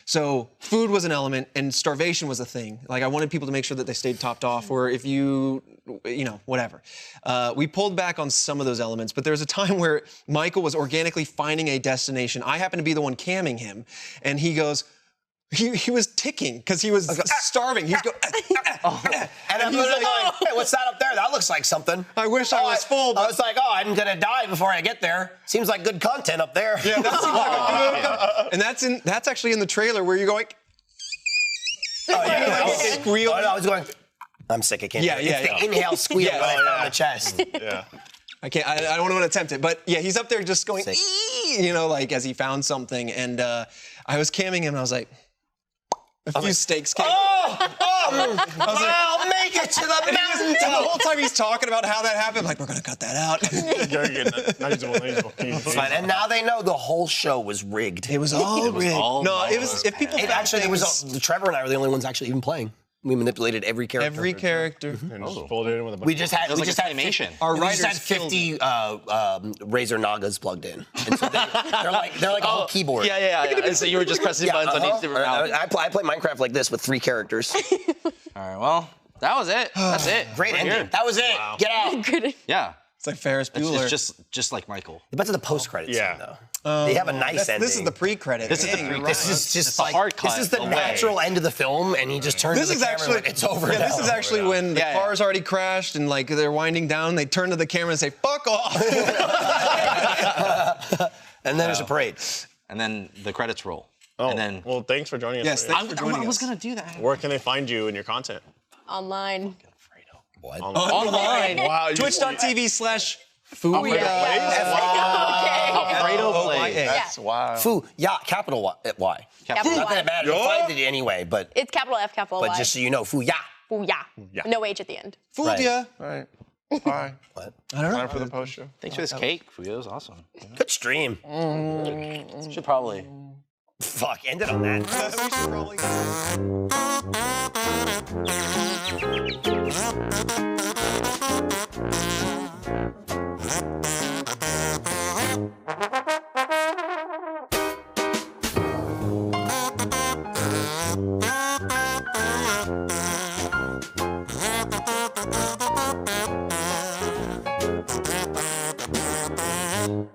So food was an element, and starvation was a thing. Like I wanted people to make sure that they stayed topped off, or if whatever. We pulled back on some of those elements, but there was a time where Michael was organically finding a destination. I happened to be the one camming him, and he goes, he was ticking because he was starving. He's going, and I'm like, hey, what's that up there? That looks like something. I wish I was full. But I was like, I'm gonna die before I get there. Seems like good content up there. Yeah, that seems like and that's actually in the trailer where you're going. Oh, yeah. Squeal. I was going. I'm sick. I can't. Yeah, do it. yeah, It's the inhale squeal when I found the chest. Yeah. I can't. I don't want to attempt it, but yeah, he's up there just going, Sick. like as he found something, and I was camming him, and I was like, a few steaks came. I'll make it to the mountain. And the whole time he's talking about how that happened, I'm like, we're gonna cut that out. Not usable. It's fine. And now they know the whole show was rigged. It was all rigged. all It was. If people found Actually, things, Trevor and I were the only ones actually even playing. We manipulated every character. every character. And just folded in with a bunch We just had. It was We like just a had animation. Our we just had writers 50 Razor Nagas plugged in, and so they're like a whole keyboard. Yeah. So you were just pressing buttons on each different mouth. I play Minecraft like this with 3 characters. All right, well, that was it. That's it. Great We're ending. here. That was it. Get out. Yeah. It's like Ferris Bueller. It's just like Michael. But to the post-credits Yeah. scene, though. They have a nice ending. This is the pre-credit. This is the Dang, pre-credit. right. This is just It's a like hard cut this is the away. natural end of the film, and he just turns This to is the camera actually and went, it's over Yeah, now. this is actually when the Yeah, yeah. car's already crashed and like they're winding down. They turn to the camera and say, "Fuck off." And then there's a parade. And then the credits roll. Oh, And then well, thanks for joining us. Yes, today. thanks for joining I was us. gonna do that. Where can they find you and your content? Online. What? Online. Wow. Twitch.tv/Fooya. Alfredo plays. That's wild. Fooya, capital Y. Capital Not that it Y. matters. You'll find it anyway, but It's capital F, capital Y. just so you know, Fooya. Fooya. No H at the end. Fooled ya. All right. Bye. What? I don't know. Time for the post show. Thanks for this cake. Fooya was awesome. Good stream. Should probably. Fuck, end it on that. We should probably- Thank you.